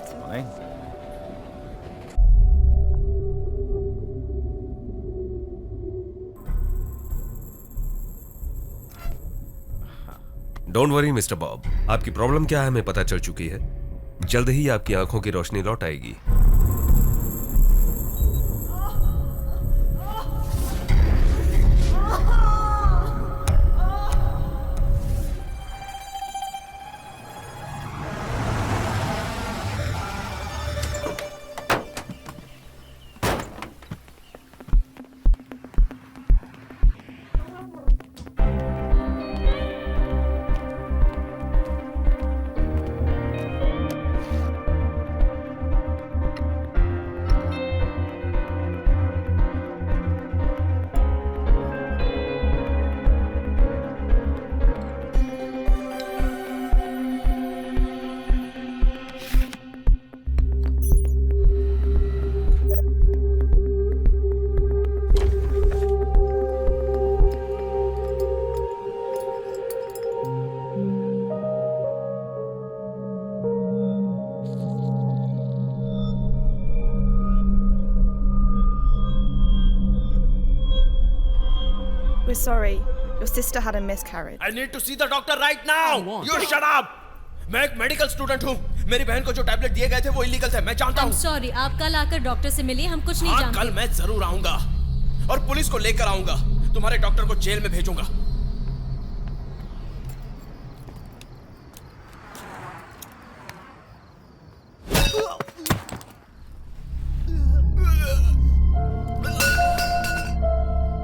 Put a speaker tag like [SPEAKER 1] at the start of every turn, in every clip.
[SPEAKER 1] Fine.
[SPEAKER 2] Don't worry mister Bob, आपकी problem क्या है हमें पता चल चुकी है। जल्द ही आपकी आंखों की रोशनी लौट आएगी।
[SPEAKER 3] We're sorry. Your sister had a miscarriage.
[SPEAKER 4] I need to see the doctor right now. You shut up. मैं एक मेडिकल स्टूडेंट हूँ। मेरी बहन को जो टैबलेट दिए गए थे वो इलीगल थे, मैं जानता हूँ।
[SPEAKER 5] सॉरी, आप कल आकर डॉक्टर से मिलिए, हम कुछ नहीं जानते।
[SPEAKER 4] कल मैं जरूर आऊंगा और पुलिस को लेकर आऊंगा। तुम्हारे डॉक्टर को जेल में भेजूंगा।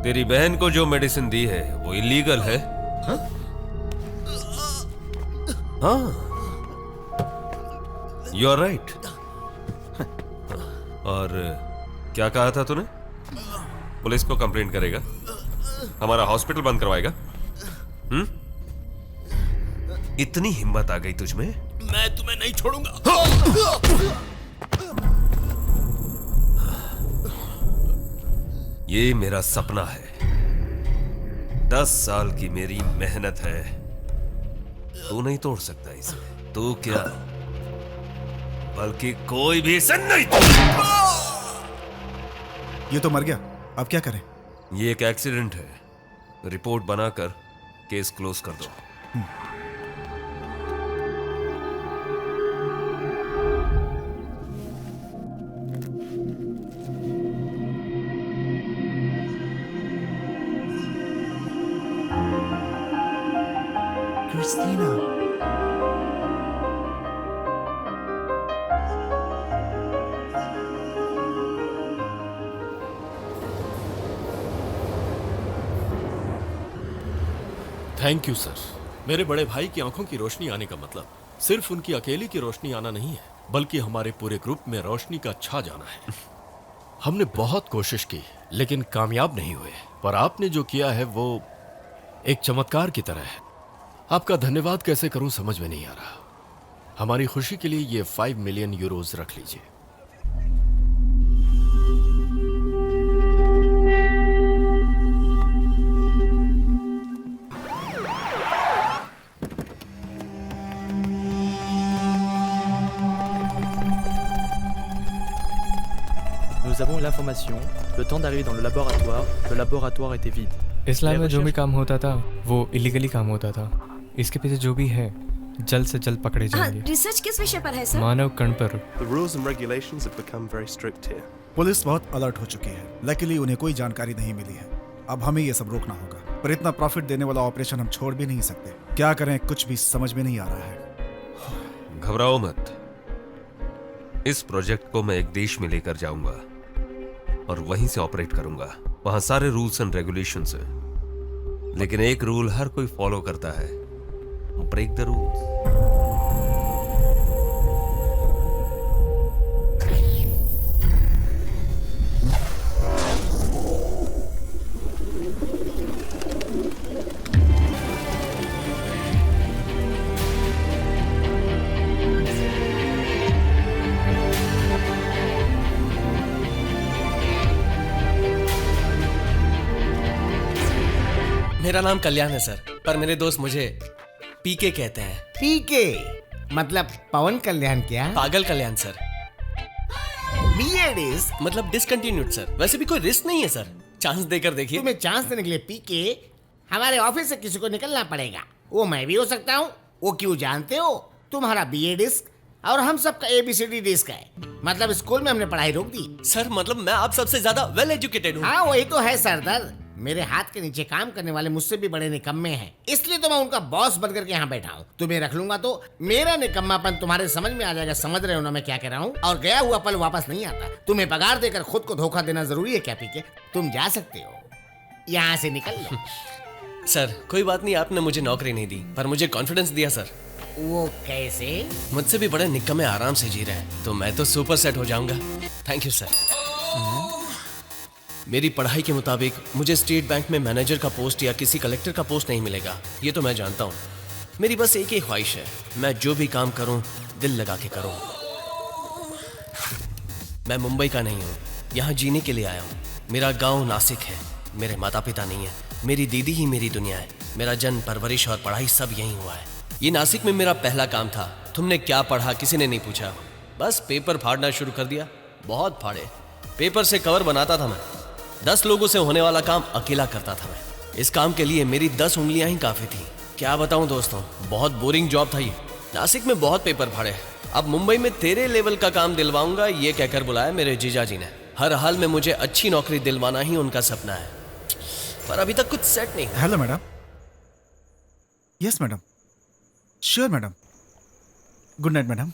[SPEAKER 2] तेरी बहन को जो मेडिसिन दी है वो इलीगल है? हाँ, यू आर राइट। और क्या कहा था तूने? पुलिस को कंप्लेंट करेगा, हमारा हॉस्पिटल बंद करवाएगा? इतनी हिम्मत आ गई तुझ में?
[SPEAKER 4] मैं तुम्हें नहीं छोड़ूंगा।
[SPEAKER 2] ये मेरा सपना है, 10 साल की मेरी मेहनत है। तू नहीं तोड़ सकता इसे। तू क्या, बल्कि कोई भी इसे नहीं तोड़।
[SPEAKER 1] ये तो मर गया, अब क्या करें?
[SPEAKER 2] ये एक एक्सीडेंट है, रिपोर्ट बनाकर केस क्लोज कर दो।
[SPEAKER 1] Christina.
[SPEAKER 6] Thank you sir. मेरे बड़े भाई की आंखों की रोशनी आने का मतलब सिर्फ उनकी अकेली की रोशनी आना नहीं है, बल्कि हमारे पूरे ग्रुप में रोशनी का छा जाना है। हमने बहुत कोशिश की लेकिन कामयाब नहीं हुए, पर आपने जो किया है वो एक चमत्कार की तरह है। आपका धन्यवाद कैसे करूं समझ में नहीं आ रहा। हमारी खुशी के लिए ये 5 मिलियन यूरोज रख लीजिए।
[SPEAKER 7] Nous avons l'information, le temps d'arriver dans le laboratoire était vide.
[SPEAKER 8] इस्लाम में जो भी काम होता था वो इलीगली काम होता था। इसके पीछे जो भी है जल्द से जल्द पकड़े जाएंगे।
[SPEAKER 9] रिसर्च किस विषय पर है सर?
[SPEAKER 8] मानव कण पर।
[SPEAKER 10] The rules and regulations have become very strict here.
[SPEAKER 1] Police बहुत अलर्ट हो चुकी है। लकीली उन्हें कोई जानकारी नहीं मिली है। अब हमें ये सब रोकना होगा, पर इतना प्रॉफिट देने वाला ऑपरेशन हम छोड़ भी नहीं सकते। क्या करें, कुछ भी समझ में नहीं आ रहा है।
[SPEAKER 2] घबराओ मत, इस प्रोजेक्ट को मैं एक देश में लेकर जाऊंगा और वहीं से ऑपरेट करूंगा। वहां सारे रूल्स एंड रेगुलेशंस हैं, लेकिन एक रूल हर कोई फॉलो करता है, ब्रेक द रूल्स।
[SPEAKER 4] मेरा नाम कल्याण है सर, पर मेरे दोस्त मुझे पीके कहते हैं।
[SPEAKER 11] पीके?
[SPEAKER 9] मतलब पवन कल्याण क्या?
[SPEAKER 4] पागल कल्याण सर।
[SPEAKER 9] बीए डिस्क
[SPEAKER 4] मतलब डिसकंटिन्यूड सर। वैसे भी कोई रिस्क नहीं है सर, चांस देकर देखिए।
[SPEAKER 9] तुम्हें चांस देने के लिए पीके हमारे ऑफिस से किसी को निकलना पड़ेगा। वो मैं भी हो सकता हूँ। वो क्यों जानते हो? तुम्हारा बीए डिस्क और हम सबका ABCD डिस्क है। मतलब स्कूल में हमने पढ़ाई रोक दी।
[SPEAKER 4] सर मतलब मैं आप सबसे ज्यादा वेल एजुकेटेड हूँ।
[SPEAKER 9] हाँ वही तो है सरदार। मेरे हाथ के नीचे काम करने वाले मुझसे भी बड़े निकम्मे हैं, इसलिए तो मैं उनका बॉस बनकर के यहाँ बैठा हूँ। तुम्हें रख लूंगा तो मेरा निकम्मापन तुम्हारे समझ में आ जाएगा। समझ रहे हो ना मैं क्या कह रहा हूँ? और गया हुआ पल वापस नहीं आता। तुम्हें पगार देकर खुद को धोखा देना जरूरी है क्या पीके? तुम जा सकते हो, यहाँ से निकल लो।
[SPEAKER 4] सर कोई बात नहीं, आपने मुझे नौकरी नहीं दी पर मुझे कॉन्फिडेंस दिया सर।
[SPEAKER 9] वो कैसे?
[SPEAKER 4] मुझसे भी बड़े निकम्मे आराम से जी रहे हैं, तो मैं तो सुपर सेट हो जाऊंगा। Thank you sir. मेरी पढ़ाई के मुताबिक मुझे स्टेट बैंक में मैनेजर का पोस्ट या किसी कलेक्टर का पोस्ट नहीं मिलेगा, ये तो मैं जानता हूँ। मेरी बस एक ही ख्वाहिश है, मैं जो भी काम करूँ दिल लगा के करूँ। मैं मुंबई का नहीं हूँ, यहाँ जीने के लिए आया हूँ। मेरा गांव नासिक है, मेरे माता पिता नहीं है, मेरी दीदी ही मेरी दुनिया है। मेरा जन्म परवरिश और पढ़ाई सब यहीं हुआ है। ये नासिक में मेरा पहला काम था। तुमने क्या पढ़ा किसी ने नहीं पूछा, बस पेपर फाड़ना शुरू कर दिया। बहुत फाड़े, पेपर से कवर बनाता था मैं। 10 लोगों से होने वाला काम अकेला करता था मैं। इस काम के लिए मेरी 10 उंगलियां ही काफी थी। क्या बताऊं दोस्तों, बहुत बोरिंग जॉब था ये। नासिक में बहुत पेपर फाड़े, अब मुंबई में तेरे लेवल का काम दिलवाऊंगा ये कहकर बुलाया मेरे जीजा जी ने। हर हाल में मुझे अच्छी नौकरी दिलवाना ही उनका सपना है, पर अभी तक कुछ सेट नहीं।
[SPEAKER 1] Hello madam. Yes madam, sure madam. Good night madam.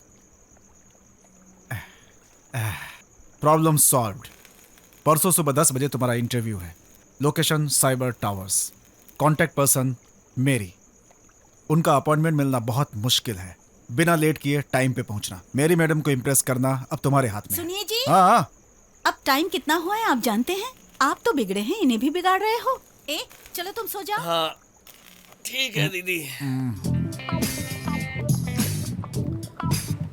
[SPEAKER 1] Problem solved. परसों सुबह 10 बजे तुम्हारा इंटरव्यू है। Location cyber towers. Contact person मेरी। उनका अपॉइंटमेंट मिलना बहुत मुश्किल है। बिना लेट किए टाइम पे पहुंचना। मेरी मैडम को इम्प्रेस करना अब तुम्हारे हाथ में।
[SPEAKER 11] सुनिए जी,
[SPEAKER 1] हाँ,
[SPEAKER 11] अब टाइम कितना हुआ है आप जानते हैं? आप तो बिगड़े हैं, इन्हें भी बिगाड़ रहे हो। चलो तुम सो जाओ।
[SPEAKER 4] हाँ ठीक है दीदी।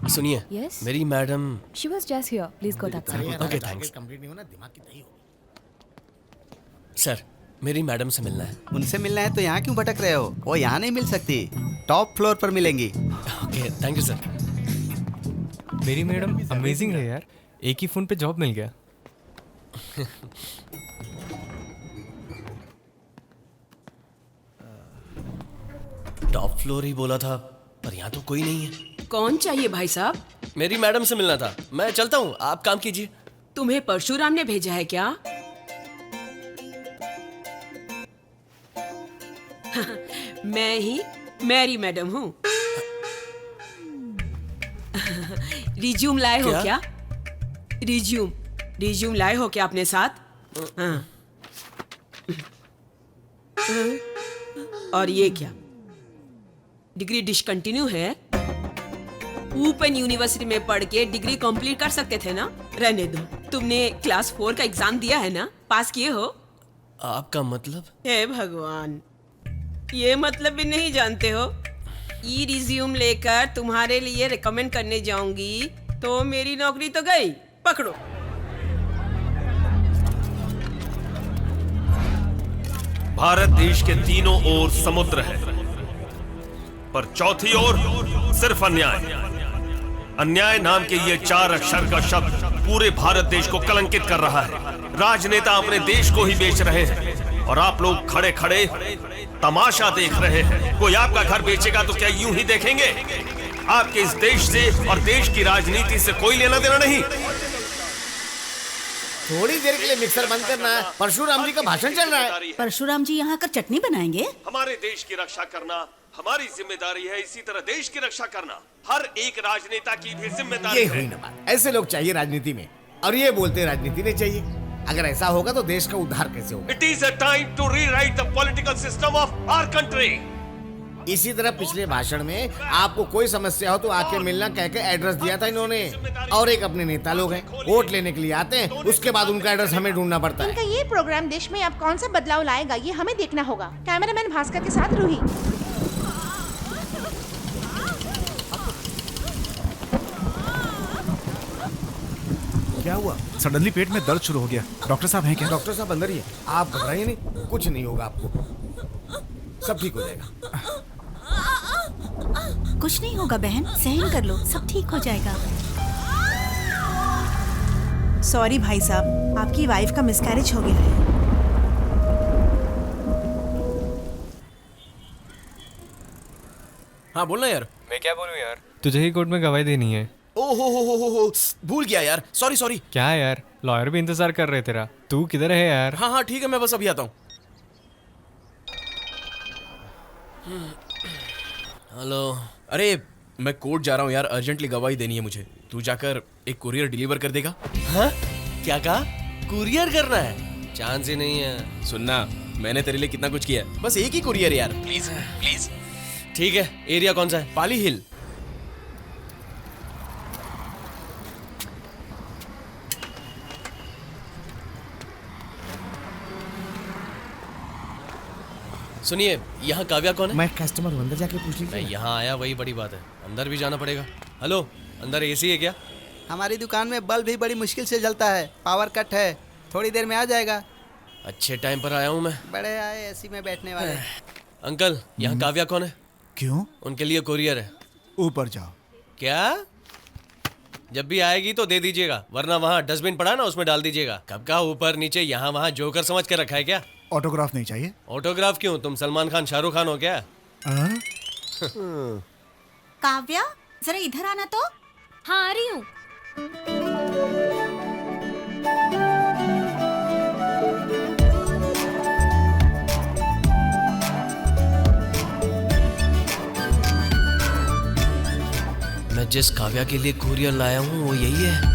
[SPEAKER 4] सुनिए,
[SPEAKER 12] Yes?
[SPEAKER 4] मेरी madam.
[SPEAKER 12] She was just here. Please go that side.
[SPEAKER 4] Okay, thanks.
[SPEAKER 9] Complete नहीं होना, दिमाग की दही होगी।
[SPEAKER 4] सर मेरी मैडम से मिलना है।
[SPEAKER 13] उनसे मिलना है तो यहाँ क्यों भटक रहे हो? वो यहाँ नहीं मिल सकती, टॉप फ्लोर पर मिलेंगी।
[SPEAKER 4] Okay thank you sir.
[SPEAKER 8] मेरी मैडम अमेजिंग है यार, एक ही फोन पे जॉब मिल गया।
[SPEAKER 4] टॉप फ्लोर ही बोला था, पर यहाँ तो कोई नहीं है।
[SPEAKER 14] कौन चाहिए भाई साहब?
[SPEAKER 4] मेरी मैडम से मिलना था। मैं चलता हूँ, आप काम कीजिए।
[SPEAKER 14] तुम्हें परशुराम ने भेजा है क्या? मैं ही मैरी मैडम हूँ। रिज्यूम लाए हो क्या? रिज्यूम लाए हो क्या अपने साथ? हाँ। और ये क्या? डिग्री डिसकंटिन्यू है? ओपन यूनिवर्सिटी में पढ़ के डिग्री कंप्लीट कर सकते थे ना? रहने दो। तुमने क्लास 4 का एग्जाम दिया है ना? पास किए हो?
[SPEAKER 4] आपका मतलब?
[SPEAKER 14] हे भगवान, ये मतलब भी नहीं जानते हो? ई रिज्यूम लेकर तुम्हारे लिए रिकमेंड करने जाऊंगी तो मेरी नौकरी तो गई। पकड़ो।
[SPEAKER 2] भारत देश के तीनों ओर समुद्र है, पर चौथी ओर सिर्फ अन्याय। अन्याय नाम के ये 4 अक्षर का शब्द पूरे भारत देश को कलंकित कर रहा है। राजनेता अपने देश को ही बेच रहे हैं और आप लोग खड़े खड़े तमाशा देख रहे हैं। कोई आपका घर बेचेगा तो क्या यूं ही देखेंगे? आपके इस देश से और देश की राजनीति से कोई लेना देना नहीं।
[SPEAKER 9] थोड़ी देर के लिए मिक्सर बंद करना है, परशुराम जी का भाषण चल रहा है।
[SPEAKER 11] परशुराम जी यहाँ कर चटनी बनाएंगे।
[SPEAKER 2] हमारे देश की रक्षा करना हमारी जिम्मेदारी है, इसी तरह देश की रक्षा करना हर एक राजनेता की भी जिम्मेदारी
[SPEAKER 9] ये
[SPEAKER 2] है।
[SPEAKER 9] हुई ना बात। ऐसे लोग चाहिए राजनीति में, और ये बोलते राजनीति नहीं चाहिए। अगर ऐसा होगा तो देश का उद्धार कैसे होगा?
[SPEAKER 2] It is a time to rewrite the political system of our country.
[SPEAKER 9] इसी तरह पिछले भाषण में आपको कोई समस्या हो तो आके मिलना कह के एड्रेस दिया था इन्होंने। और एक अपने नेता लोग हैं, वोट लेने के लिए आते हैं, उसके बाद उनका एड्रेस हमें ढूंढना पड़ता है।
[SPEAKER 15] इनका ये प्रोग्राम देश में अब कौन सा बदलाव लाएगा ये हमें देखना होगा। कैमरामैन भास्कर के साथ रूही।
[SPEAKER 1] क्या हुआ? सडनली पेट में दर्द शुरू हो गया। डॉक्टर साहब हैं क्या?
[SPEAKER 9] डॉक्टर साहब अंदर ही है, आप घबराइए नहीं, कुछ नहीं होगा आपको, सब ठीक हो जाएगा।
[SPEAKER 11] कुछ नहीं होगा बहन, सहन कर लो, सब ठीक हो जाएगा।
[SPEAKER 15] सॉरी भाई साहब, आपकी वाइफ का मिसकैरेज हो गया है।
[SPEAKER 16] हाँ बोलना यार।
[SPEAKER 8] मैं क्या बोलूं यार, तुझे ही कोर्ट में गवाही देनी है।
[SPEAKER 16] ओ हो भूल गया यार, सॉरी।
[SPEAKER 8] क्या यार, लॉयर भी इंतजार कर रहे तेरा। तू किधर है यार?
[SPEAKER 16] हाँ ठीक है, मैं बस अभी आता हूँ।
[SPEAKER 4] हेलो।
[SPEAKER 16] अरे मैं कोर्ट जा रहा हूँ यार, अर्जेंटली गवाही देनी है मुझे। तू जाकर एक कुरियर डिलीवर कर देगा?
[SPEAKER 4] हाँ क्या कहा? कुरियर करना है? चांस ही नहीं है।
[SPEAKER 16] सुनना, मैंने तेरे लिए कितना कुछ किया है, बस एक ही कुरियर यार, प्लीज प्लीज।
[SPEAKER 4] ठीक है, एरिया कौन सा है?
[SPEAKER 16] पाली हिल।
[SPEAKER 4] सुनिए, यहाँ काव्या कौन है?
[SPEAKER 9] मैं कस्टमर हूँ, अंदर जाके पूछ
[SPEAKER 4] मैं
[SPEAKER 9] लीजिए।
[SPEAKER 4] यहाँ आया वही बड़ी बात है, अंदर भी जाना पड़ेगा। हेलो, अंदर एसी है क्या?
[SPEAKER 13] हमारी दुकान में बल्ब भी बड़ी मुश्किल से जलता है, पावर कट है, थोड़ी देर में आ जाएगा।
[SPEAKER 4] अच्छे टाइम पर आया हूँ मैं।
[SPEAKER 13] बड़े आए एसी में बैठने वाले।
[SPEAKER 4] अंकल, यहाँ काव्या कौन है?
[SPEAKER 1] क्यों?
[SPEAKER 4] उनके लिए कुरियर है।
[SPEAKER 1] ऊपर जाओ।
[SPEAKER 4] क्या? जब भी आएगी तो दे दीजिएगा, वरना वहाँ डस्टबिन पड़ा ना, उसमें डाल दीजिएगा। कब का ऊपर नीचे यहाँ वहाँ जोकर समझ के रखा है क्या?
[SPEAKER 1] ऑटोग्राफ नहीं चाहिए?
[SPEAKER 4] ऑटोग्राफ क्यों? तुम सलमान खान शाहरुख खान हो क्या?
[SPEAKER 11] काव्या, जरा इधर आना तो।
[SPEAKER 5] हाँ आ रही हूँ।
[SPEAKER 4] मैं जिस काव्या के लिए कुरियर लाया हूँ वो यही है।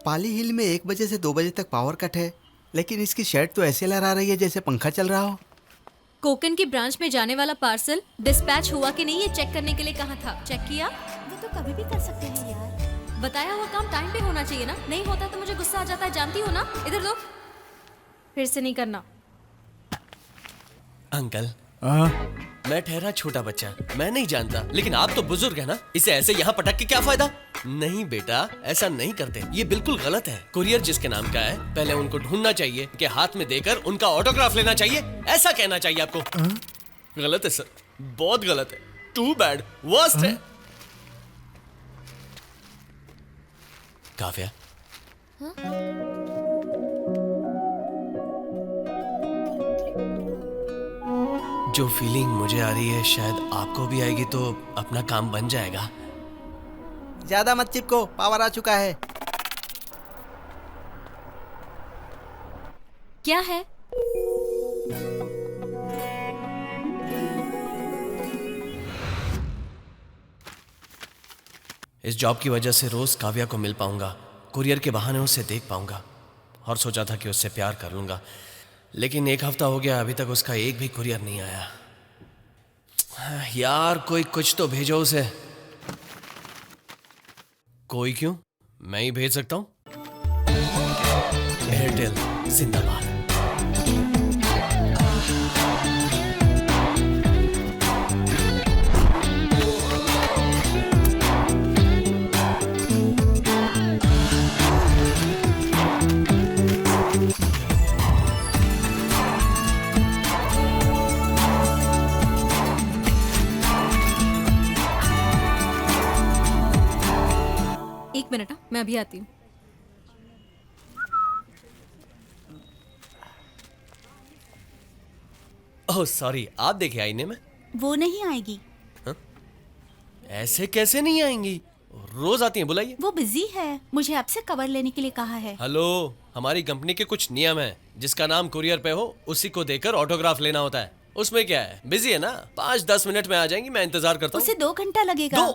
[SPEAKER 13] पाली हिल में 1 बजे से 2 बजे तक पावर कट है, लेकिन इसकी शर्ट तो ऐसे लहरा रही है जैसे पंखा चल रहा हो।
[SPEAKER 5] कोकन की ब्रांच में जाने वाला पार्सल डिस्पैच हुआ कि नहीं ये चेक करने के लिए कहा था। चेक किया?
[SPEAKER 11] वो तो कभी भी कर सकते हैं यार।
[SPEAKER 5] बताया हुआ काम टाइम पे होना चाहिए ना, नहीं होता तो मुझे गुस्सा आ जाता है, जानती हो ना। इधर दो, फिर से नहीं करना।
[SPEAKER 4] अंकल, मैं ठहरा छोटा बच्चा, मैं नहीं जानता, लेकिन आप तो बुजुर्ग है ना, इसे ऐसे यहाँ पटक के क्या फायदा? नहीं बेटा, ऐसा नहीं करते, ये बिल्कुल गलत है। कुरियर जिसके नाम का है, पहले उनको ढूंढना चाहिए, के हाथ में देकर उनका ऑटोग्राफ लेना चाहिए, ऐसा कहना चाहिए आपको। गलत है सर, बहुत गलत है, टू बैड, वर्स्ट है। काव्या, जो फीलिंग मुझे आ रही है शायद आपको भी आएगी, तो अपना काम बन जाएगा।
[SPEAKER 13] ज्यादा मत चिपको, पावर आ चुका है।
[SPEAKER 5] क्या है?
[SPEAKER 4] इस जॉब की वजह से रोज काव्या को मिल पाऊंगा, कुरियर के बहाने उसे देख पाऊंगा, और सोचा था कि उससे प्यार कर लूंगा, लेकिन 1 हफ्ता हो गया, अभी तक उसका एक भी कुरियर नहीं आया। यार कोई कुछ तो भेजो उसे। कोई क्यों, मैं ही भेज सकता हूं। एयरटेल जिंदाबाद।
[SPEAKER 5] एक मिनट, मैं अभी आती हूँ।
[SPEAKER 4] ओह सॉरी, आप देखे आईने में?
[SPEAKER 11] वो नहीं आएगी।
[SPEAKER 4] ऐसे कैसे नहीं आएंगी, रोज आती हैं, बुलाइए।
[SPEAKER 11] वो बिजी है, मुझे आपसे कवर लेने के लिए कहा है।
[SPEAKER 4] हेलो, हमारी कंपनी के कुछ नियम हैं, जिसका नाम कुरियर पे हो उसी को देकर ऑटोग्राफ लेना होता है। उसमें क्या है, बिजी है ना, 5-10 मिनट में आ जाएंगी, मैं इंतजार करता हूँ।
[SPEAKER 11] उसे 2 घंटा लगेगा।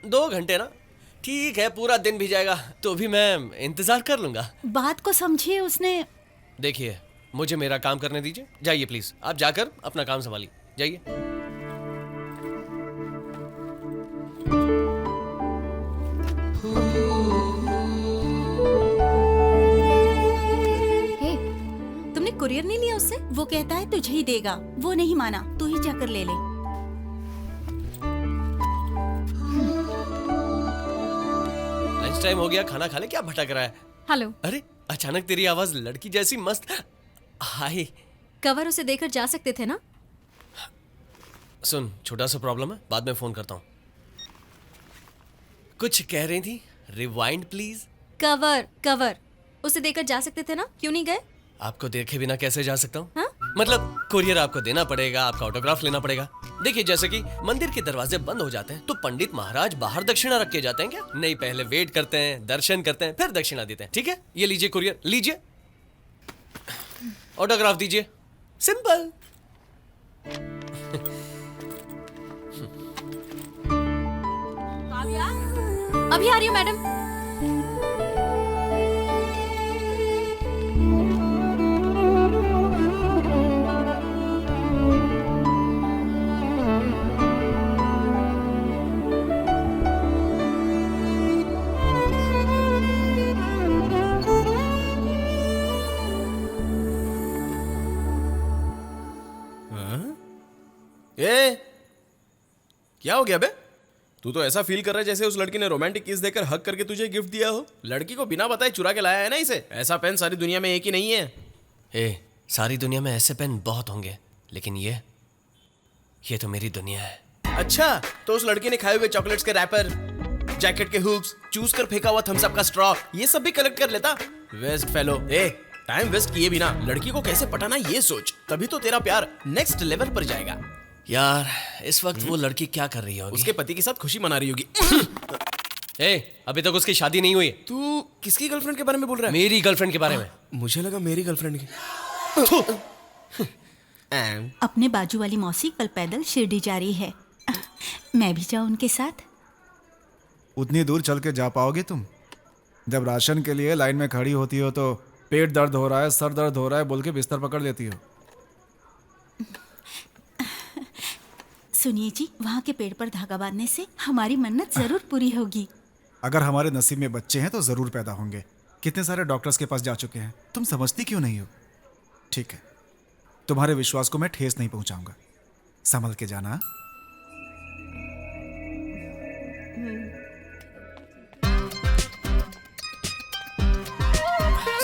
[SPEAKER 4] 2 घंटे ना, ठीक है, पूरा दिन भी जाएगा तो भी मैं इंतजार कर लूंगा।
[SPEAKER 11] बात को समझिए, उसने।
[SPEAKER 4] देखिए, मुझे मेरा काम करने दीजिए, जाइए प्लीज, आप जाकर अपना काम संभालिए, जाइए।
[SPEAKER 5] तुमने कुरियर नहीं लिया उससे?
[SPEAKER 11] वो कहता है तुझे ही देगा, वो नहीं माना, तू ही जाकर ले ले।
[SPEAKER 4] लंच टाइम हो गया, खाना खा ले, क्या भटक रहा है?
[SPEAKER 5] हेलो।
[SPEAKER 4] अरे अचानक तेरी आवाज लड़की जैसी मस्त। हाय।
[SPEAKER 5] कवर उसे देकर जा सकते थे ना?
[SPEAKER 4] सुन, छोटा सा प्रॉब्लम है, बाद में फोन करता हूँ। कुछ कह रही थी? Rewind please.
[SPEAKER 5] कवर कवर उसे देकर जा सकते थे ना, क्यों नहीं गए?
[SPEAKER 4] आपको देखे बिना कैसे जा सकता हूँ?
[SPEAKER 5] हाँ?
[SPEAKER 4] मतलब कुरियर आपको देना पड़ेगा, आपका ऑटोग्राफ लेना पड़ेगा। देखिए, जैसे कि मंदिर के दरवाजे बंद हो जाते हैं तो पंडित महाराज बाहर दक्षिणा रख के जाते हैं क्या? नहीं, पहले वेट करते हैं, दर्शन करते हैं, फिर दक्षिणा देते हैं। ठीक है, ये लीजिए कुरियर, लीजिए, ऑटोग्राफ दीजिए, सिंपल।
[SPEAKER 5] अभी आ रही हूँ मैडम।
[SPEAKER 16] ए, क्या हो गया बे? तू तो ऐसा फील कर रहा है जैसे उस लड़की ने रोमांटिक किस देकर हक करके तुझे गिफ्ट दिया हो। लड़की को बिना बताए चुरा के लाया है ना इसे। ऐसा पेन सारी दुनिया में एक ही नहीं है।
[SPEAKER 4] ए, सारी दुनिया में ऐसे पेन बहुत होंगे, लेकिन ये तो मेरी दुनिया है।
[SPEAKER 16] अच्छा, तो उस लड़की ने खाए हुए चॉकलेट्स के रैपर, जैकेट के हुक्स, चूस कर फेंका हुआ थम्स अप का स्ट्रॉ, ये सब भी कलेक्ट कर लेता। Waste fellow. ए, टाइम वेस्ट किए बिना लड़की को कैसे पटाना ये सोच, तभी तो तेरा प्यार नेक्स्ट लेवल पर जाएगा।
[SPEAKER 4] यार, इस वक्त वो लड़की क्या कर रही होगी?
[SPEAKER 16] उसके पति के साथ खुशी मना रही होगी।
[SPEAKER 4] ए, अभी तक उसकी शादी नहीं हुई।
[SPEAKER 16] तू किसकी गर्लफ्रेंड के बारे में बोल रहा है?
[SPEAKER 4] मेरी गर्लफ्रेंड के बारे में।
[SPEAKER 16] मुझे लगा मेरी गर्लफ्रेंड की।
[SPEAKER 11] अपने बाजू वाली मौसी कल पैदल शिरडी जा रही है। मैं भी जाऊं उनके साथ?
[SPEAKER 1] उतनी दूर चल के जा पाओगे तुम? जब राशन के लिए लाइन में खड़ी होती हो तो पेट दर्द हो रहा है, सर दर्द हो रहा है बोल के बिस्तर पकड़ लेती हो।
[SPEAKER 11] सुनिए जी, वहाँ के पेड़ पर धागा बांधने से हमारी मन्नत जरूर पूरी होगी।
[SPEAKER 1] अगर हमारे नसीब में बच्चे हैं तो जरूर पैदा होंगे। कितने सारे डॉक्टर्स के पास जा चुके हैं, तुम समझती क्यों नहीं हो? ठीक है, तुम्हारे विश्वास को मैं ठेस नहीं पहुंचाऊंगा। संभल के जाना।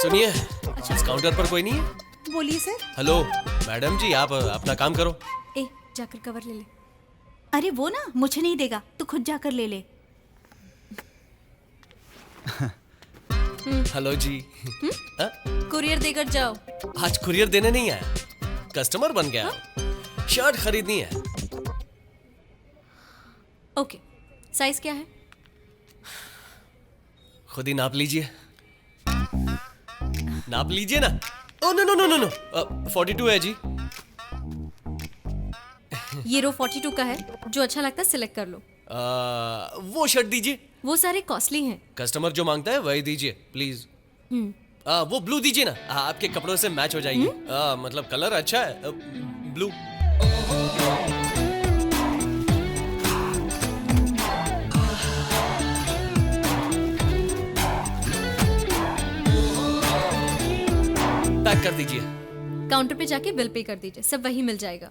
[SPEAKER 4] सुनिए, इस काउंटर पर कोई नहीं है?
[SPEAKER 11] बोलिए सर।
[SPEAKER 4] हेलो मैडम जी, आप अपना काम करो।
[SPEAKER 5] ए, जाकर कवर ले ले।
[SPEAKER 11] अरे वो ना मुझे नहीं देगा, तू खुद जाकर ले ले।
[SPEAKER 4] हेलो जी।
[SPEAKER 5] कुरियर देकर जाओ।
[SPEAKER 4] आज कुरियर देने नहीं आया, कस्टमर बन गया। शर्ट खरीदनी है।
[SPEAKER 5] ओके, साइज क्या है?
[SPEAKER 4] खुद ही नाप लीजिए। नाप लीजिए ना। Oh no no no no no, 42 है जी।
[SPEAKER 5] ये रो 42 का है, जो अच्छा लगता है सिलेक्ट कर लो।
[SPEAKER 4] वो शर्ट दीजिए।
[SPEAKER 5] वो सारे कॉस्टली हैं।
[SPEAKER 4] कस्टमर जो मांगता है वही दीजिए प्लीज। वो ब्लू दीजिए ना, आपके कपड़ों से मैच हो जाएगी। मतलब कलर अच्छा है, ब्लू। पैक कर दीजिए।
[SPEAKER 5] काउंटर पे जाके बिल पे कर दीजिए, सब वही मिल जाएगा।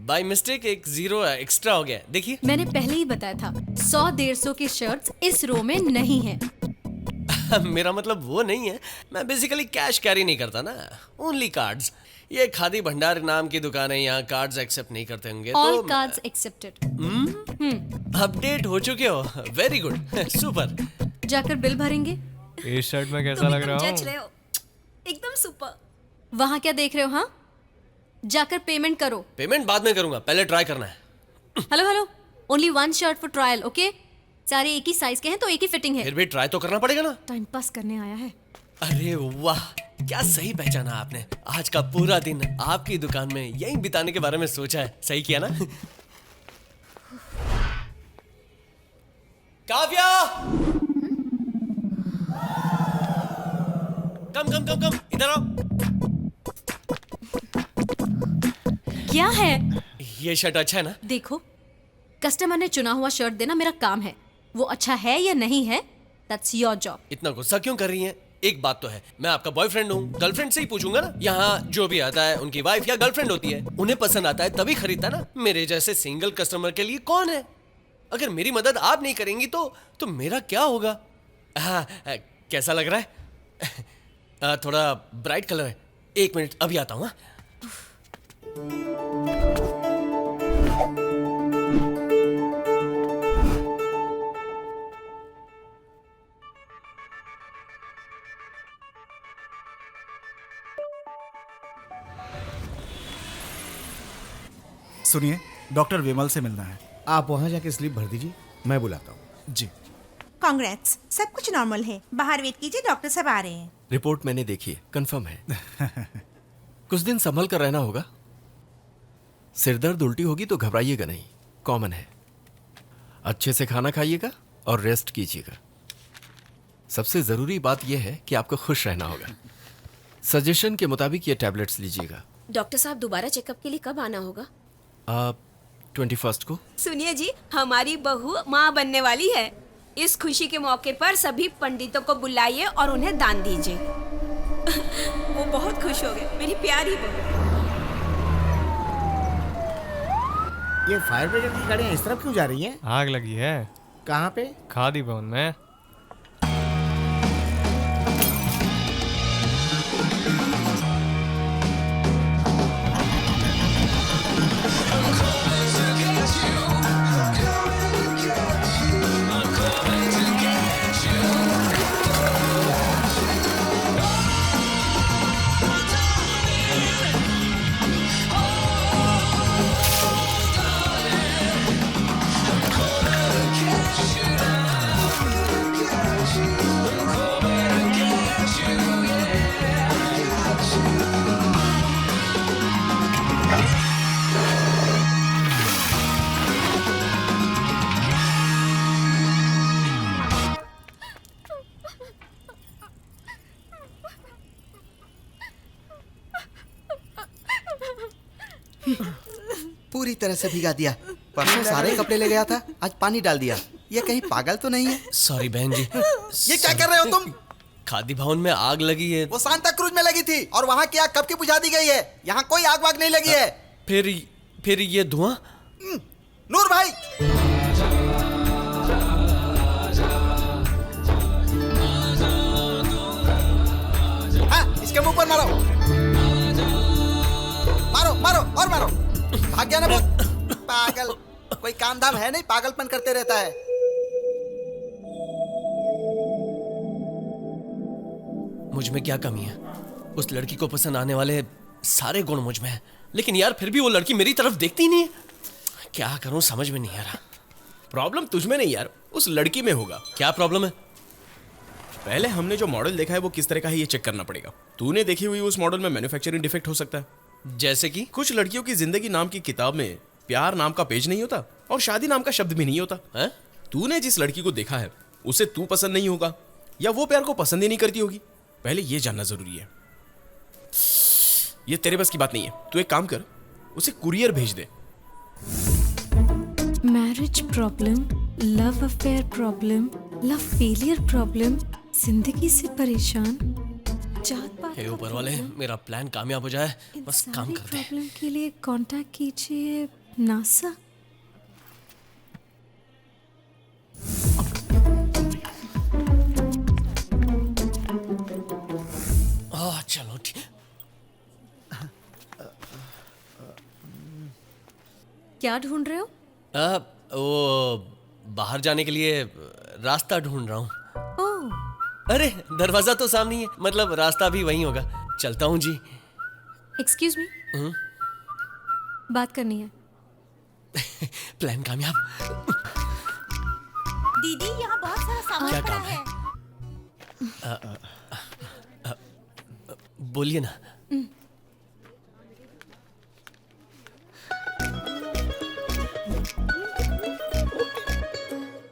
[SPEAKER 4] बाय मिस्टेक एक 0 एक्स्ट्रा हो गया, देखिए।
[SPEAKER 5] मैंने पहले ही बताया था 100-150 की शर्ट्स इस रो में नहीं है।
[SPEAKER 4] मेरा मतलब वो नहीं है, मैं बेसिकली कैश कैरी नहीं करता ना, ओनली कार्ड्स। ये खादी भंडार नाम की दुकान है, यहाँ कार्ड्स एक्सेप्ट नहीं करते होंगे।
[SPEAKER 5] All cards accepted.
[SPEAKER 4] अपडेट हो चुके हो, वेरी गुड, सुपर।
[SPEAKER 5] जाकर बिल भरेंगे।
[SPEAKER 8] इस शर्ट में कैसा लग रहा
[SPEAKER 5] जज रहे हो, एकदम सुपर। वहाँ क्या देख रहे हो? हाँ, जाकर पेमेंट करो।
[SPEAKER 4] पेमेंट बाद में करूंगा, पहले ट्राई करना है।
[SPEAKER 5] Hello hello, only 1 shirt for trial, okay? सारे एक ही साइज के हैं तो एक ही फिटिंग है।
[SPEAKER 4] फिर भी ट्राई तो करना पड़ेगा ना।
[SPEAKER 5] टाइम पास करने आया है।
[SPEAKER 4] अरे वाह, क्या सही पहचाना आपने। आज का पूरा दिन आपकी दुकान में यही बिताने के बारे में सोचा है। सही किया ना? काव्या, कम कम कम कम, इधर आओ।
[SPEAKER 5] क्या है?
[SPEAKER 4] ये शर्ट अच्छा है ना?
[SPEAKER 5] देखो, कस्टमर ने चुना हुआ शर्ट देना मेरा काम है। वो अच्छा है या नहीं है, दैट्स योर जॉब।
[SPEAKER 4] इतना गुस्सा क्यों कर रही हैं? एक बात तो है, मैं आपका बॉयफ्रेंड हूँ, गर्लफ्रेंड से ही पूछूंगा ना। यहाँ जो भी आता है उनकी वाइफ या गर्लफ्रेंड होती है, उन्हें पसंद आता है तभी खरीदता ना। मेरे जैसे सिंगल कस्टमर के लिए कौन है? अगर मेरी मदद आप नहीं करेंगी तो मेरा क्या होगा? हाँ, कैसा लग रहा है? थोड़ा ब्राइट कलर है। 1 मिनट, अभी आता हूँ।
[SPEAKER 1] सुनिए, डॉक्टर विमल से मिलना है।
[SPEAKER 9] आप वहां जाके स्लिप भर दीजिए, मैं बुलाता हूँ।
[SPEAKER 1] जी।
[SPEAKER 15] कांग्रेट्स, सब कुछ नॉर्मल है। बाहर वेट कीजिए, डॉक्टर साहब आ रहे हैं।
[SPEAKER 6] रिपोर्ट मैंने देखी है, कंफर्म है। कुछ दिन संभल कर रहना होगा। सिरदर्द उल्टी होगी तो घबराइएगा नहीं, कॉमन है। अच्छे से खाना खाइएगा और रेस्ट कीजिएगा। सबसे जरूरी बात यह है कि आपको खुश रहना होगा। सजेशन के मुताबिक ये टैबलेट्स लीजिएगा।
[SPEAKER 17] डॉक्टर साहब दोबारा चेकअप के लिए कब आना होगा?
[SPEAKER 6] 21 को।
[SPEAKER 14] सुनिए जी, हमारी बहू माँ बनने वाली है। इस खुशी के मौके पर सभी पंडितों को बुलाइए और उन्हें दान दीजिए। वो बहुत खुश हो गए, मेरी प्यारी बहू।
[SPEAKER 9] ये फायर ब्रिगेड की गाड़ियाँ इस तरफ क्यों जा रही हैं?
[SPEAKER 8] आग लगी है।
[SPEAKER 9] कहाँ पे?
[SPEAKER 8] खादी भवन में।
[SPEAKER 13] पूरी तरह से भिगा दिया। परसों सारे कपड़े ले गया था, आज पानी डाल दिया। ये कहीं पागल तो नहीं है?
[SPEAKER 4] सॉरी बहन जी।
[SPEAKER 13] ये क्या कर रहे हो तुम?
[SPEAKER 4] खादी भवन में आग लगी है।
[SPEAKER 13] वो सांता क्रूज में लगी थी और वहाँ की आग कब की बुझा दी गई है। यहाँ कोई आग वाग नहीं लगी है।
[SPEAKER 4] फिर ये धुआं?
[SPEAKER 13] नूर भाई, हाँ, इसके मुंह पर मारो, मारो मारो और मारो। भाग गया ना भूत। पागल, कोई काम धाम है नहीं, पागलपन करते रहता है।
[SPEAKER 4] मुझ में क्या कमी है? उस लड़की को पसंद आने वाले सारे गुण मुझ में हैं, लेकिन यार फिर भी वो लड़की मेरी तरफ देखती ही नहीं है। क्या करूं समझ में नहीं आ रहा।
[SPEAKER 16] प्रॉब्लम तुझ में नहीं यार, उस लड़की में होगा।
[SPEAKER 4] क्या प्रॉब्लम है?
[SPEAKER 16] पहले हमने जो मॉडल देखा है वो किस तरह का है ये चेक करना पड़ेगा। तूने देखी हुई उस मॉडल में मैन्युफैक्चरिंग डिफेक्ट हो सकता है।
[SPEAKER 4] जैसे कि
[SPEAKER 16] कुछ लड़कियों की जिंदगी नाम की किताब में प्यार नाम का पेज नहीं होता और शादी नाम का शब्द भी नहीं होता है? तूने जिस लड़की को देखा है उसे तू पसंद नहीं होगा या वो प्यार को पसंद ही नहीं करती होगी, पहले ये जानना जरूरी है। ये तेरे बस की बात नहीं है। तू एक काम कर, उसे कुरियर भेज दे।
[SPEAKER 5] Marriage problem, love affair problem, love failure problem, जिंदगी से परेशान, जात पात।
[SPEAKER 4] हे ऊपर वाले, मेरा प्लान कामयाब हो जाए, बस काम कर दे।
[SPEAKER 5] प्रॉब्लम के लिए कांटेक्ट कीजिए नासा।
[SPEAKER 4] चलो ठीक।
[SPEAKER 5] क्या ढूंढ रहे हो?
[SPEAKER 4] वो बाहर जाने के लिए रास्ता ढूंढ रहा हूँ।
[SPEAKER 5] ओह,
[SPEAKER 4] अरे दरवाजा तो सामने ही है, मतलब रास्ता भी वहीं होगा। चलता हूँ जी।
[SPEAKER 5] एक्सक्यूज मी, बात करनी है।
[SPEAKER 4] प्लान कामयाब।
[SPEAKER 11] दीदी, यहाँ बहुत सारा सामान
[SPEAKER 4] क्या
[SPEAKER 11] पड़ा
[SPEAKER 4] काम
[SPEAKER 11] है।
[SPEAKER 4] बोलिए ना।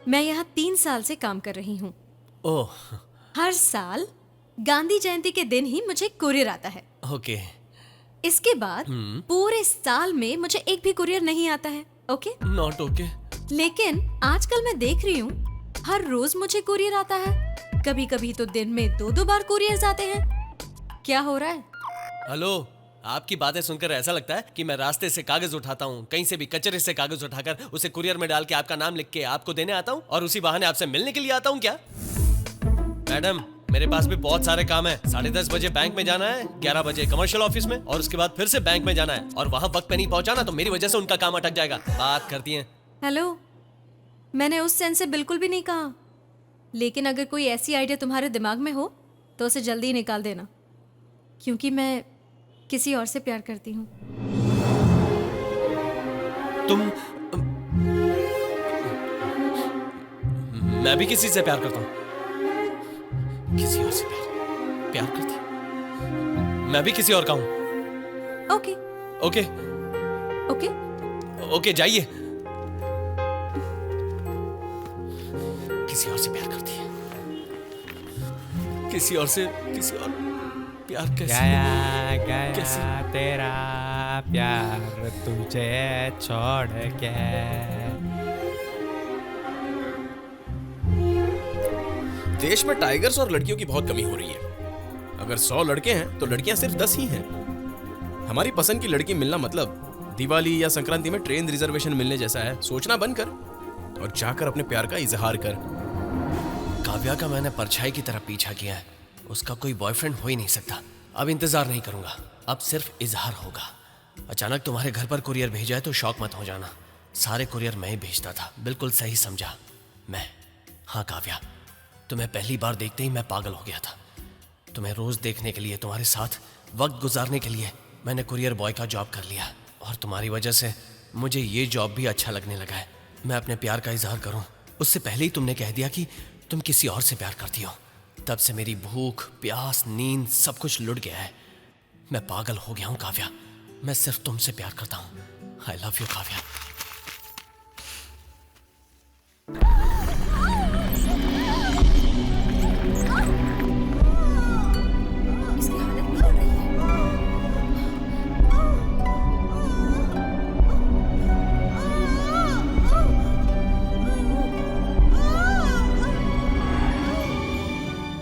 [SPEAKER 5] मैं यहाँ 3 साल से काम कर रही हूँ।
[SPEAKER 4] ओह,
[SPEAKER 5] हर साल गांधी जयंती के दिन ही मुझे कुरियर आता है।
[SPEAKER 4] ओके।
[SPEAKER 5] इसके बाद पूरे साल में मुझे एक भी कुरियर नहीं आता है। ओके?
[SPEAKER 4] Not okay.
[SPEAKER 5] लेकिन आजकल मैं देख रही हूँ हर रोज मुझे कुरियर आता है। कभी कभी तो दिन में 2-2 बार कुरियर्स आते हैं। क्या हो रहा है?
[SPEAKER 4] हेलो, आपकी बातें सुनकर ऐसा लगता है कि मैं रास्ते से कागज उठाता हूँ, कहीं से भी कचरे से कागज उठाकर उसे कुरियर में डाल के आपका नाम लिख के आपको देने आता हूँ और उसी बहाने आपसे मिलने के लिए आता हूँ क्या? मैडम, मेरे पास भी बहुत सारे काम है। 10:30 बजे बैंक में जाना है, 11 बजे कमर्शियल ऑफिस में और उसके बाद फिर से बैंक में जाना है और वहाँ वक्त पे नहीं पहुँचाना तो मेरी वजह से उनका काम अटक जाएगा। बात करती हैं।
[SPEAKER 5] हेलो, मैंने उस सेंस से बिल्कुल भी नहीं कहा, लेकिन अगर कोई ऐसी आइडिया तुम्हारे दिमाग में हो तो उसे जल्दी ही निकाल देना, क्योंकि मैं किसी और से प्यार करती हूँ।
[SPEAKER 4] तुम? मैं भी किसी से प्यार करता हूँ। किसी और से प्यार करती? मैं भी किसी और का हूँ।
[SPEAKER 5] ओके
[SPEAKER 4] ओके
[SPEAKER 5] ओके
[SPEAKER 4] ओके, जाइए। किसी और से प्यार करती है, किसी और प्यार कैसे?
[SPEAKER 8] गया गया
[SPEAKER 4] कैसे?
[SPEAKER 8] तेरा प्यार तुझे छोड़ के।
[SPEAKER 16] देश में टाइगर्स और लड़कियों की बहुत कमी हो रही है। अगर 100 लड़के हैं तो लड़कियां सिर्फ 10 ही हैं। हमारी पसंद की लड़की मिलना मतलब दिवाली या संक्रांति में ट्रेन रिजर्वेशन मिलने जैसा है। सोचना बंद कर और जाकर अपने प्यार का इजहार कर।
[SPEAKER 4] काव्या का मैंने परछाई की तरह पीछा किया है, उसका कोई बॉयफ्रेंड हो ही नहीं सकता। अब इंतजार नहीं करूंगा, अब सिर्फ इजहार होगा। अचानक तुम्हारे घर पर कुरियर भेजा है तो शौक मत हो जाना। सारे कुरियर मैं ही भेजता था, बिल्कुल सही समझा मैं। हाँ काव्या, तुम्हें पहली बार देखते ही मैं पागल हो गया था। तुम्हें रोज देखने के लिए, तुम्हारे साथ वक्त गुजारने के लिए मैंने कुरियर बॉय का जॉब कर लिया और तुम्हारी वजह से मुझे ये जॉब भी अच्छा लगने लगा है। मैं अपने प्यार का इजहार करूं उससे पहले ही तुमने कह दिया कि तुम किसी और से प्यार करती हो। तब से मेरी भूख, प्यास, नींद सब कुछ लुट गया है। मैं पागल हो गया हूं काव्या, मैं सिर्फ तुमसे प्यार करता हूं। I love you Kavya.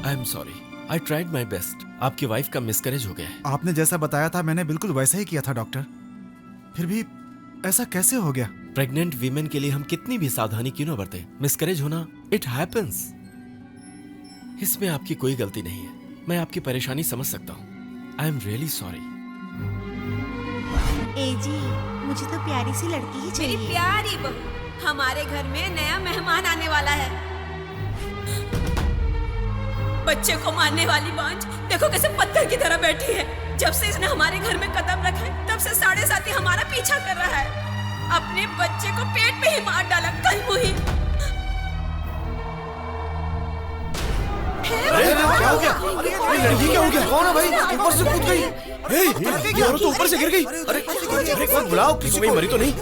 [SPEAKER 6] I am sorry, I tried my best. आपकी वाइफ का मिसकैरेज हो गया है।
[SPEAKER 1] आपने जैसा बताया था मैंने बिल्कुल वैसा ही किया था डॉक्टर, फिर भी ऐसा कैसे हो गया?
[SPEAKER 6] प्रेग्नेंट वीमेन के लिए हम कितनी भी सावधानी क्यों न बरतें, मिसकैरेज होना इट हैपेंस। इसमें आपकी कोई गलती नहीं है। मैं आपकी परेशानी समझ सकता हूँ। I am really sorry.
[SPEAKER 15] ए जी, मुझे तो प्यारी सी लड़की ही चाहिए।
[SPEAKER 14] मेरी प्यारी बहू, हमारे घर में नया मेहमान आने वाला है। बच्चे को मारने वाली बांझ देखो कैसे पत्थर की तरह बैठी है। जब से इसने हमारे घर में कदम रखा है तब से 7:30 हमारा पीछा कर रहा है। अपने बच्चे को पेट में ही मार डाला कल मुही।
[SPEAKER 16] क्या हो गया? लड़की क्या हो गया? कौन है भाई? ऊपर से कूद गई। यार तो ऊपर से गिर गई। अरे बुलाओ, किसी को मरी तो नहीं?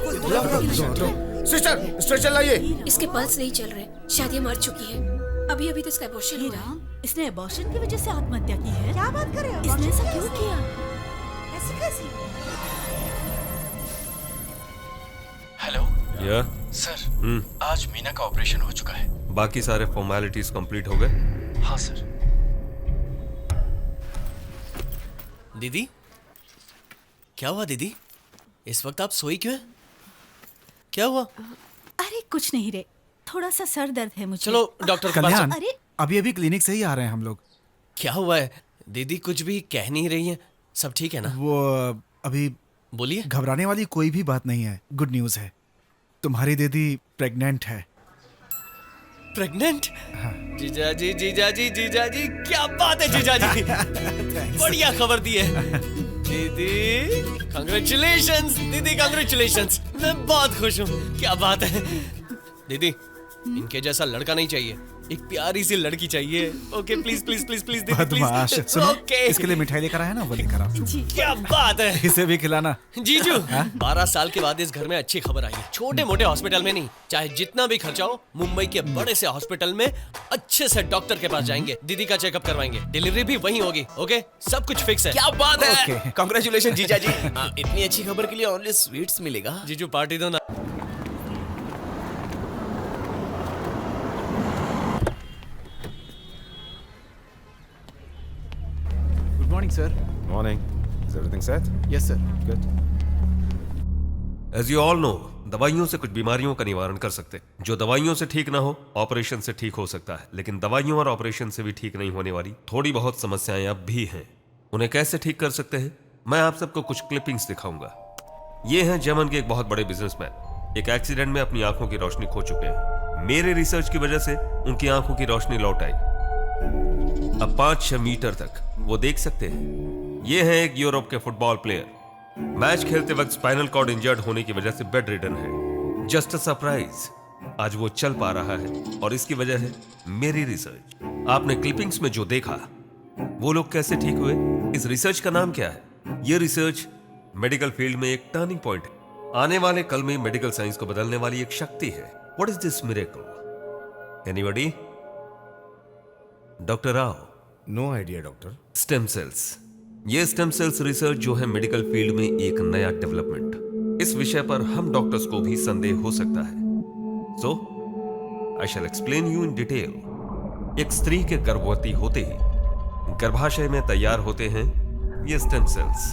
[SPEAKER 16] सिस्टर, स्ट्रेचर लाइए।
[SPEAKER 17] इसके पल्स नहीं चल रहे, शायद ये मर चुकी है। अभी अभी तो इसका एबॉर्शन हुआ है।
[SPEAKER 11] इसने एबॉर्शन की वजह से आत्महत्या की है? क्या बात कर रहे हो? इसने ऐसा क्यों किया? ऐसे कैसे?
[SPEAKER 2] हेलो या
[SPEAKER 18] सर, आज मीना का ऑपरेशन हो चुका है।
[SPEAKER 2] बाकी सारे फॉर्मेलिटीज कंप्लीट हो गए?
[SPEAKER 18] हाँ सर।
[SPEAKER 4] दीदी, क्या हुआ दीदी? इस वक्त आप सोई क्यों हैं? क्या हुआ?
[SPEAKER 11] अरे कुछ नहीं रे, थोड़ा सा सर दर्द है मुझे।
[SPEAKER 4] चलो डॉक्टर के पास।
[SPEAKER 1] कल्याण,
[SPEAKER 11] अरे
[SPEAKER 1] अभी क्लिनिक से ही आ रहे हैं हम लोग।
[SPEAKER 4] क्या हुआ है दीदी? कुछ भी कह नहीं रही हैं। सब ठीक है ना?
[SPEAKER 1] वो अभी
[SPEAKER 4] बोलिए।
[SPEAKER 1] घबराने वाली कोई भी बात नहीं है। गुड न्यूज़ है, तुम्हारी दीदी प्रेग्नेंट है।
[SPEAKER 4] प्रेग्नेंट? जीजा जी, जीजा जी, जीजा जी, क्या बात है जीजा जी। बढ़िया खबर दी है दीदी। कांग्रेचुलेशंस दीदी, कांग्रेचुलेशंस। मैं बहुत खुश हूँ। क्या बात है दीदी, इनके जैसा लड़का नहीं चाहिए, एक प्यारी सी लड़की चाहिए। Okay please please please please दीदी
[SPEAKER 1] बदमाश।
[SPEAKER 4] प्लीज।
[SPEAKER 1] सुनो,
[SPEAKER 4] ओके,
[SPEAKER 1] इसके लिए मिठाई लेकर आया ना, वो लेकर आओ।
[SPEAKER 4] क्या बात है।
[SPEAKER 1] इसे भी खिलाना।
[SPEAKER 4] जीजू, 12 साल के बाद इस घर में अच्छी खबर आई है। छोटे मोटे हॉस्पिटल में नहीं, चाहे जितना भी खर्चा हो, मुंबई के बड़े से हॉस्पिटल में अच्छे से डॉक्टर के पास जाएंगे, दीदी का चेकअप करवाएंगे, डिलीवरी भी वहीं होगी। ओके, सब कुछ फिक्स है।
[SPEAKER 16] क्या बात है। कांग्रेचुलेशन जीजा जी। इतनी अच्छी खबर के लिए ओनली स्वीट्स मिलेगा।
[SPEAKER 4] जीजू पार्टी दो ना।
[SPEAKER 1] Good morning sir.
[SPEAKER 19] Morning. Is everything set?
[SPEAKER 7] Yes, sir.
[SPEAKER 19] Good.
[SPEAKER 2] As you all know, दवाइयों से कुछ बीमारियों का निवारण कर सकते हैं। जो दवाइयों से ठीक ना हो, ऑपरेशन से ठीक हो सकता है। लेकिन दवाइयों और ऑपरेशन से भी ठीक नहीं होने वाली थोड़ी बहुत समस्याएं अब भी हैं। उन्हें कैसे ठीक कर सकते हैं, मैं आप सबको कुछ क्लिपिंग्स दिखाऊंगा। ये हैं जर्मन के एक बहुत बड़े बिजनेसमैन। एक एक्सीडेंट में अपनी आंखों की रोशनी खो चुके हैं। मेरे रिसर्च की वजह से उनकी आंखों की रोशनी लौट आई। अब 5-6 मीटर तक वो देख सकते हैं। ये है एक यूरोप के फुटबॉल प्लेयर। मैच खेलते वक्त स्पाइनल कॉर्ड इंजर्ड होने की वजह से बेड रिडन है। जस्ट अ सरप्राइज, आज वो चल पा रहा है और इसकी वजह है मेरी रिसर्च। आपने क्लिपिंग्स में जो देखा, वो लोग कैसे ठीक हुए, इस रिसर्च का नाम क्या है? ये रिसर्च मेडिकल फील्ड में एक टर्निंग पॉइंट है। आने वाले कल में मेडिकल साइंस को बदलने वाली एक शक्ति है। What is this miracle? Anybody? Doctor Rao?
[SPEAKER 9] No idea doctor.
[SPEAKER 2] Stem cells. ये स्टेम सेल्स रिसर्च जो है मेडिकल फील्ड में एक नया डेवलपमेंट। इस विषय पर हम डॉक्टर्स को भी संदेह हो सकता है। सो आई शैल एक्सप्लेन यू इन डिटेल। एक स्त्री के गर्भवती होते ही गर्भाशय में तैयार होते हैं ये stem cells,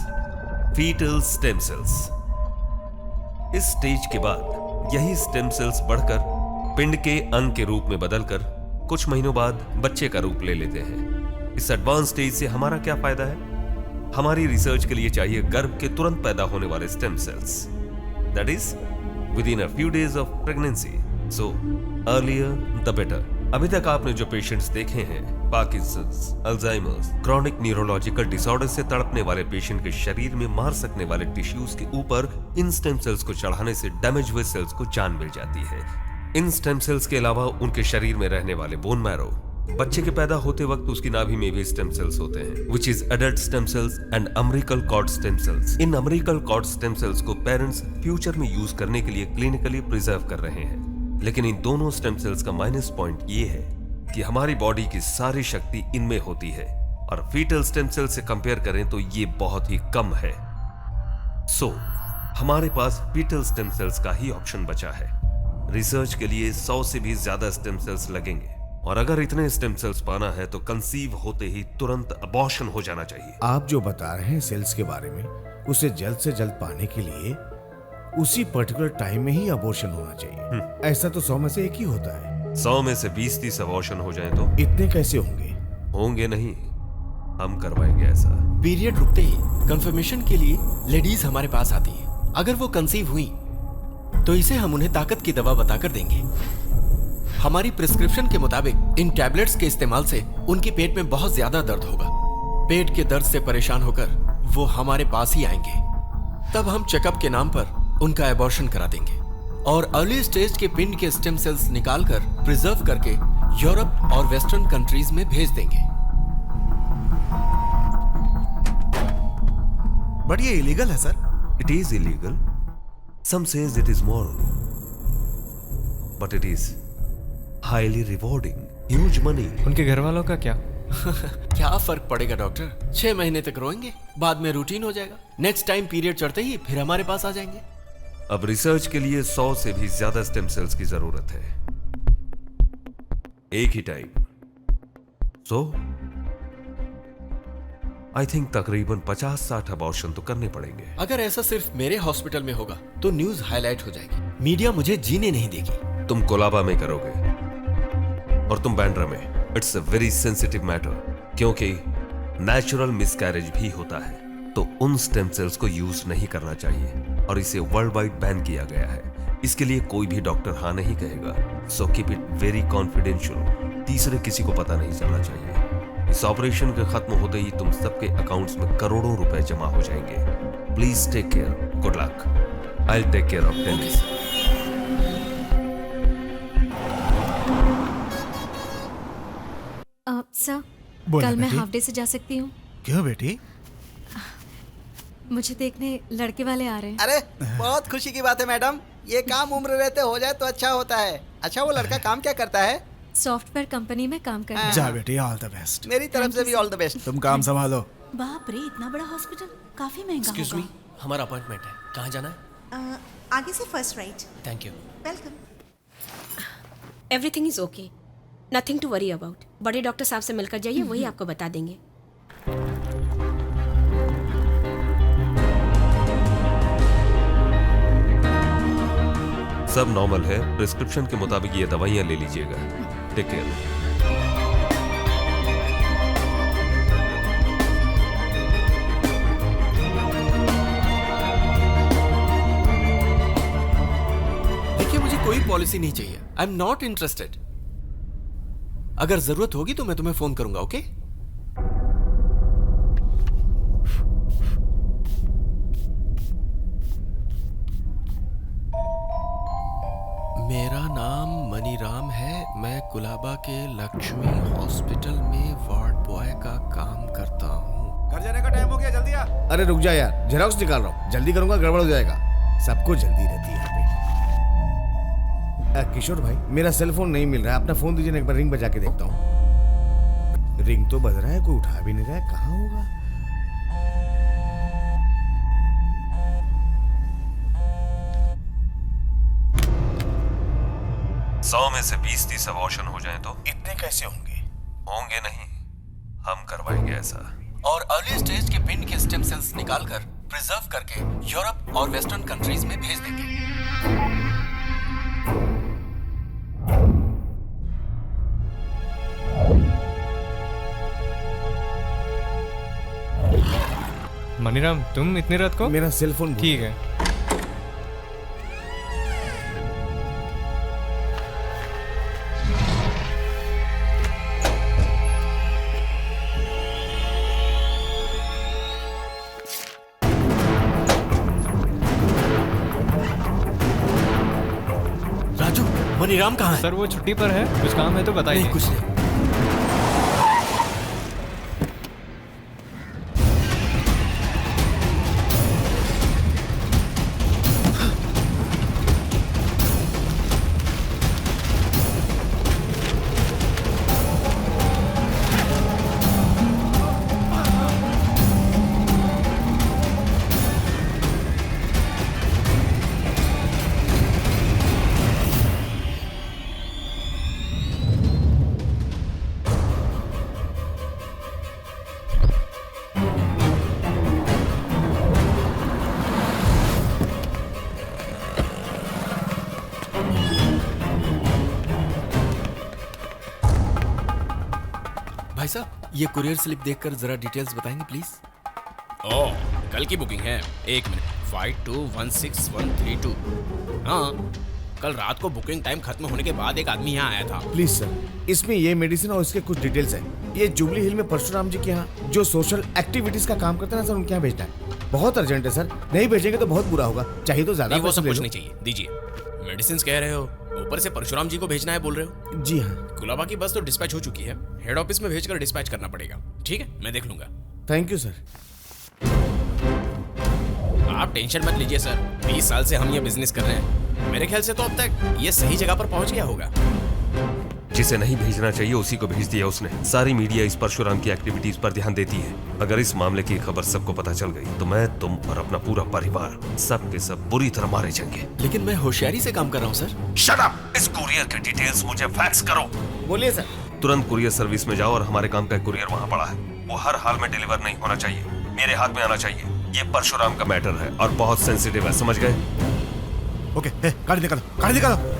[SPEAKER 2] fetal stem cells. इस स्टेज के बाद यही स्टेम सेल्स बढ़कर पिंड के अंग के रूप में बदलकर कुछ महीनों बाद बच्चे का रूप ले लेते हैं। इस एडवांस स्टेज से हमारा क्या फायदा है? हमारी रिसर्च के लिए चाहिए गर्भ के तुरंत पैदा होने वाले stem cells, that is with in a few days of pregnancy. So earlier the better. अभी तक आपने जो पेशेंट्स देखे हैं, Parkinson's, Alzheimer's, chronic neurological disorder से तड़पने वाले पेशेंट के शरीर में मार सकने वाले टिश्यूज के ऊपर इन स्टेम सेल्स को चढ़ाने से डैमेज हुए सेल्स को जान मिल जाती है। इन स्टेम सेल्स के अलावा उनके शरीर में रहने वाले बोन मैरो, बच्चे के पैदा होते वक्त उसकी नाभि में भी स्टेम सेल्स होते हैं, which is adult stem cells and umbilical cord stem cells। In umbilical cord stem cells को पेरेंट्स फ्यूचर में यूज करने के लिए क्लिनिकली प्रिजर्व कर रहे हैं। लेकिन इन दोनों स्टेम सेल्स का माइनस पॉइंट ये है कि हमारी बॉडी की सारी शक्ति इनमें होती है और फीटल स्टेम सेल से कंपेयर करें तो ये बहुत ही कम है। सो हमारे पास फीटल स्टेम सेल्स का ही ऑप्शन बचा है। रिसर्च के लिए 100 से भी ज्यादा स्टेम सेल्स लगेंगे और अगर इतने स्टेम सेल्स पाना है तो कंसीव होते ही तुरंत अबॉर्शन हो जाना चाहिए।
[SPEAKER 9] आप जो बता रहे हैं सेल्स के बारे में, उसे जल्द से जल्द पाने के लिए उसी पर्टिकुलर टाइम में ही अबॉर्शन होना चाहिए। ऐसा तो 100 में से एक ही होता है।
[SPEAKER 2] 100 में से 20-30 अबॉर्शन हो जाए तो
[SPEAKER 9] इतने कैसे होंगे?
[SPEAKER 2] होंगे नहीं, हम करवाएंगे ऐसा।
[SPEAKER 6] पीरियड रुकते ही कंफर्मेशन के लिए लेडीज हमारे पास आती हैं। अगर वो कंसीव हुई तो इसे हम उन्हें ताकत की दवा बताकर देंगे। हमारी प्रिस्क्रिप्शन के मुताबिक इन टैबलेट्स के इस्तेमाल से उनके पेट में बहुत ज्यादा दर्द होगा। पेट के दर्द से परेशान होकर वो हमारे पास ही आएंगे। तब हम चेकअप के नाम पर उनका एबॉर्शन करा देंगे और अर्ली स्टेज के पिंड के स्टेम सेल्स निकालकर प्रिजर्व करके यूरोप और वेस्टर्न कंट्रीज में भेज देंगे।
[SPEAKER 1] बट ये इलीगल है sir.
[SPEAKER 2] It is illegal. Some says it is moral, but it is highly rewarding, huge money.
[SPEAKER 8] उनके घर वालों का क्या?
[SPEAKER 6] क्या फर्क पड़ेगा डॉक्टर? 6 महीने तक रोएंगे, बाद में रूटीन हो जाएगा। नेक्स्ट टाइम पीरियड चढ़ते ही फिर हमारे पास आ जाएंगे।
[SPEAKER 2] अब रिसर्च के लिए 100 से भी ज्यादा स्टेम सेल्स की जरूरत है, एक ही टाइम। सो आई थिंक तकरीबन 50-60 अबॉर्शन तो करने पड़ेंगे।
[SPEAKER 6] अगर ऐसा सिर्फ मेरे हॉस्पिटल में होगा तो न्यूज हाईलाइट हो जाएगी, मीडिया मुझे जीने नहीं देगी।
[SPEAKER 2] तुम कोलाबा में करोगे और तुम बैंड्रा में। It's a very sensitive matter, क्योंकि नेचुरल मिसकैरेज भी होता है, तो उन स्टेम सेल्स को यूज नहीं करना चाहिए और इसे वर्ल्ड वाइड बैन किया गया है। इसके लिए कोई भी डॉक्टर हाँ नहीं कहेगा। So keep it very confidential, तीसरे किसी को पता नहीं चलना चाहिए। इस ऑपरेशन के खत्म होते ही तुम सबके अकाउंट्स में करोड़ों रुपए जमा हो जाएंगे। Please take care, good luck, I will take care of tennis.
[SPEAKER 5] Sir,
[SPEAKER 1] बोला
[SPEAKER 5] कल मैं
[SPEAKER 1] बेटी।
[SPEAKER 5] हाफ डे से जा सकती हूँ?
[SPEAKER 1] क्यों बेटी?
[SPEAKER 5] मुझे देखने लड़के वाले आ रहे हैं।
[SPEAKER 13] अरे बहुत खुशी की बात है मैडम, ये काम उम्र रहते हो जाए तो अच्छा होता है। अच्छा, वो लड़का काम क्या करता है?
[SPEAKER 5] सॉफ्टवेयर कंपनी में काम करता है।
[SPEAKER 1] जा बेटी, ऑल द बेस्ट।
[SPEAKER 13] मेरी तरफ से भी ऑल द बेस्ट।
[SPEAKER 1] तुम काम संभालो।
[SPEAKER 11] बाप रे, इतना बड़ा हॉस्पिटल काफी महंगा
[SPEAKER 4] एक्सक्यूज मी,
[SPEAKER 11] होगा।
[SPEAKER 4] हमारा अपॉइंटमेंट है, कहाँ जाना है?
[SPEAKER 15] आगे से first right.
[SPEAKER 4] Thank you.
[SPEAKER 15] Welcome.
[SPEAKER 17] Everything is okay, nothing to worry about. बड़े डॉक्टर साहब से मिलकर जाइए, वही आपको बता देंगे।
[SPEAKER 2] सब नॉर्मल है। प्रिस्क्रिप्शन के मुताबिक ये दवाइयां ले लीजिएगा। Take care.
[SPEAKER 6] देखिए, मुझे कोई पॉलिसी नहीं चाहिए। I am not interested. अगर जरूरत होगी तो मैं तुम्हें फोन करूंगा, ओके? मेरा नाम मनीराम है। मैं कुलाबा के लक्ष्मी हॉस्पिटल में वार्ड बॉय का काम करता हूँ।
[SPEAKER 1] घर जाने का टाइम हो गया, जल्दी आ।
[SPEAKER 9] अरे रुक जा यार, जेरॉक्स निकाल रहा हूँ। जल्दी करूंगा गड़बड़ हो जाएगा। सबको जल्दी रहती है यहाँ पे। किशोर भाई, मेरा सेल फोन नहीं मिल रहा है। अपना फोन दीजिए, एक बार रिंग बजा के देखता हूँ। रिंग तो बज रहा है, कोई उठा भी नहीं रहा है। कहाँ होगा?
[SPEAKER 2] 100 में से 20-30 अबॉर्शन हो जाएं तो?
[SPEAKER 18] इतने कैसे होंगे?
[SPEAKER 2] होंगे नहीं, हम करवाएंगे ऐसा।
[SPEAKER 18] और अर्ली स्टेज के पिंड के स्टेम सेल्स निकालकर प्रिजर्व करके यूरोप और वेस्टर्न कंट्रीज में भेज देंगे।
[SPEAKER 8] मनीराम, तुम इतनी रात को?
[SPEAKER 9] मेरा सेल फोन
[SPEAKER 8] ठीक है।
[SPEAKER 6] राजू, मनीराम कहाँ है?
[SPEAKER 8] सर वो छुट्टी पर है, कुछ काम है तो बताइए।
[SPEAKER 6] नहीं, कुछ नहीं। भाई साहब, ये कुरियर स्लिप देखकर जरा डिटेल्स बताएंगे प्लीज।
[SPEAKER 16] ओह, कल की बुकिंग है। एक मिनट। 5216-132। हाँ, कल रात को बुकिंग टाइम खत्म होने के बाद एक आदमी यहाँ आया था।
[SPEAKER 9] प्लीज सर, इसमें ये मेडिसिन और इसके कुछ डिटेल्स हैं। ये जुबली हिल में परशुराम जी के यहाँ जो सोशल एक्टिविटीज का काम करते हैं ना सर, उनके यहाँ भेजना है। बहुत अर्जेंट है सर, नहीं भेजेंगे तो बहुत बुरा होगा। चाहिए तो ज्यादा
[SPEAKER 16] नहीं, वो सब
[SPEAKER 9] पैसे
[SPEAKER 16] कुछ
[SPEAKER 9] ले
[SPEAKER 16] नहीं चाहिए, दीजिए। मेडिसिन कह रहे हो, ऊपर से परशुराम जी को भेजना है बोल रहे हो?
[SPEAKER 9] जी हाँ।
[SPEAKER 16] कुलाबा की बस तो डिस्पैच हो चुकी है, हेड ऑफिस में भेजकर डिस्पैच करना पड़ेगा। ठीक है, मैं देख लूंगा।
[SPEAKER 9] Thank you sir.
[SPEAKER 16] आप टेंशन मत लीजिए सर, 20 साल से हम ये बिजनेस कर रहे हैं। मेरे ख्याल से तो अब तक ये सही जगह पर पहुंच गया होगा।
[SPEAKER 2] जिसे नहीं भेजना चाहिए उसी को भेज दिया उसने। सारी मीडिया इस परशुराम की एक्टिविटीज पर ध्यान देती है। अगर इस मामले की खबर सबको पता चल गई तो मैं, तुम और अपना पूरा परिवार सब के सब बुरी तरह मारे जाएंगे।
[SPEAKER 6] लेकिन मैं होशियारी से काम कर रहा हूँ सर।
[SPEAKER 2] Shut up! इस कुरियर के डिटेल्स मुझे फैक्स करो।
[SPEAKER 9] बोलिए सर।
[SPEAKER 2] तुरंत कुरियर सर्विस में जाओ और हमारे काम का कुरियर वहाँ पड़ा है, वो हर हाल में डिलीवर नहीं होना चाहिए, मेरे हाथ में आना चाहिए। ये परशुराम का मैटर है और बहुत सेंसिटिव है, समझ गए?
[SPEAKER 1] ओके, गाड़ी निकालो, गाड़ी निकालो।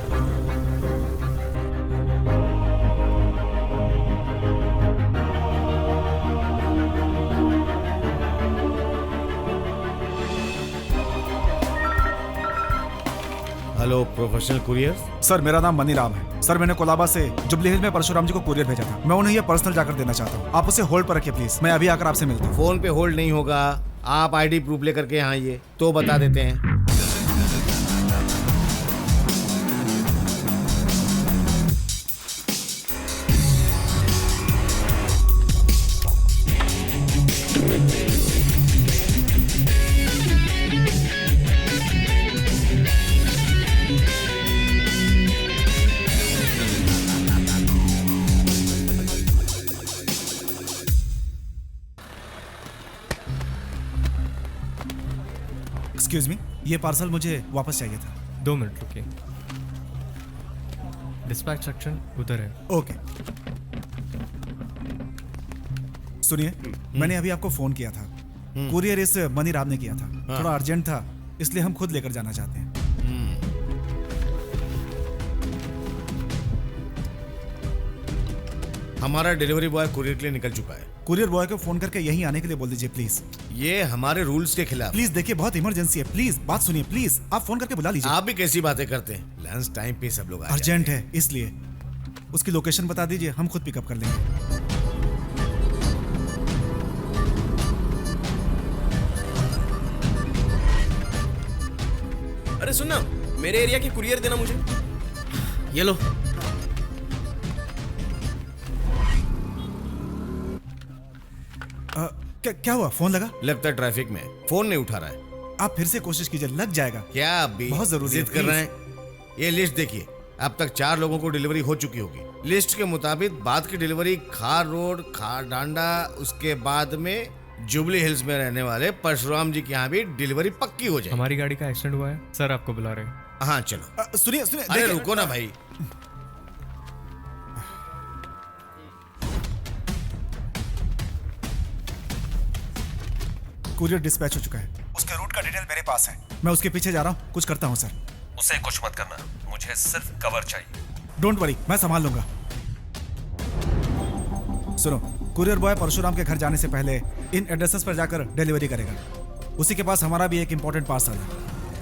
[SPEAKER 9] Hello professional courier.
[SPEAKER 1] सर मेरा नाम मनीराम है। सर मैंने कोलाबा से जुबली हिल में परशुराम जी को कुरियर भेजा था। मैं उन्हें ये पर्सनल जाकर देना चाहता हूँ। आप उसे होल्ड पर रखिए प्लीज, मैं अभी आकर आपसे मिलता हूँ।
[SPEAKER 9] फोन पे होल्ड नहीं होगा, आप आईडी प्रूफ लेकर के यहाँ आइए तो बता देते हैं।
[SPEAKER 1] एक्सक्यूज मी, ये पार्सल मुझे वापस चाहिए था।
[SPEAKER 8] 2 मिनट रुकिए। डिस्पैच सेक्शन उधर है।
[SPEAKER 1] ओके। सुनिए, मैंने अभी आपको फोन किया था। कुरियर इस मनीराम ने किया था। थोड़ा अर्जेंट था, इसलिए हम खुद लेकर जाना चाहते हैं।
[SPEAKER 9] हमारा डिलीवरी बॉय कुरियर के लिए निकल चुका है।
[SPEAKER 1] कुरियर बॉय को फोन करके यहीं आने के लिए बोल दीजिए प्लीज।
[SPEAKER 9] ये हमारे रूल्स के खिलाफ।
[SPEAKER 1] प्लीज देखिए, बहुत इमरजेंसी है, प्लीज बात सुनिए, प्लीज आप फोन करके बुला लीजिए।
[SPEAKER 9] आप भी कैसी बातें करते हैं? लंच टाइम पे सब लोग आ
[SPEAKER 1] अर्जेंट है इसलिए। उसकी लोकेशन बता दीजिए, हम खुद पिकअप कर लेंगे।
[SPEAKER 16] अरे सुनना, मेरे एरिया की कुरियर देना मुझे। ये लो।
[SPEAKER 1] क्या हुआ? फोन लगा?
[SPEAKER 9] लगता है ट्रैफिक में, फोन नहीं उठा रहा है।
[SPEAKER 1] आप फिर से कोशिश कीजिए, लग जाएगा।
[SPEAKER 9] क्या आप भी
[SPEAKER 1] बहुत जरूरी
[SPEAKER 9] जिद कर रहे हैं? ये लिस्ट देखिए, अब तक 4 लोगों को डिलीवरी हो चुकी होगी। लिस्ट के मुताबिक बाद की डिलीवरी खार रोड, खार डांडा, उसके बाद में जुबली हिल्स में रहने वाले परशुराम जी के यहाँ भी डिलीवरी पक्की हो जाए।
[SPEAKER 8] हमारी गाड़ी का एक्सीडेंट हुआ है सर, आपको बुला रहे हैं।
[SPEAKER 9] हाँ चलो।
[SPEAKER 1] सुनिए सुनिए,
[SPEAKER 9] अरे रुको ना भाई।
[SPEAKER 1] कुरियर डिस्पैच हो चुका है। उसके रूट का डिटेल मेरे पास है, मैं उसके पीछे जा रहा हूँ। कुछ करता हूँ सर।
[SPEAKER 2] उसे कुछ मत करना, मुझे सिर्फ कवर चाहिए।
[SPEAKER 1] डोंट वरी, मैं संभाल लूंगा। सुनो, कुरियर बॉय परशुराम के घर जाने से पहले इन एड्रेसेस पर जाकर डिलीवरी करेगा। उसी के पास हमारा भी एक इंपॉर्टेंट पार्सल है।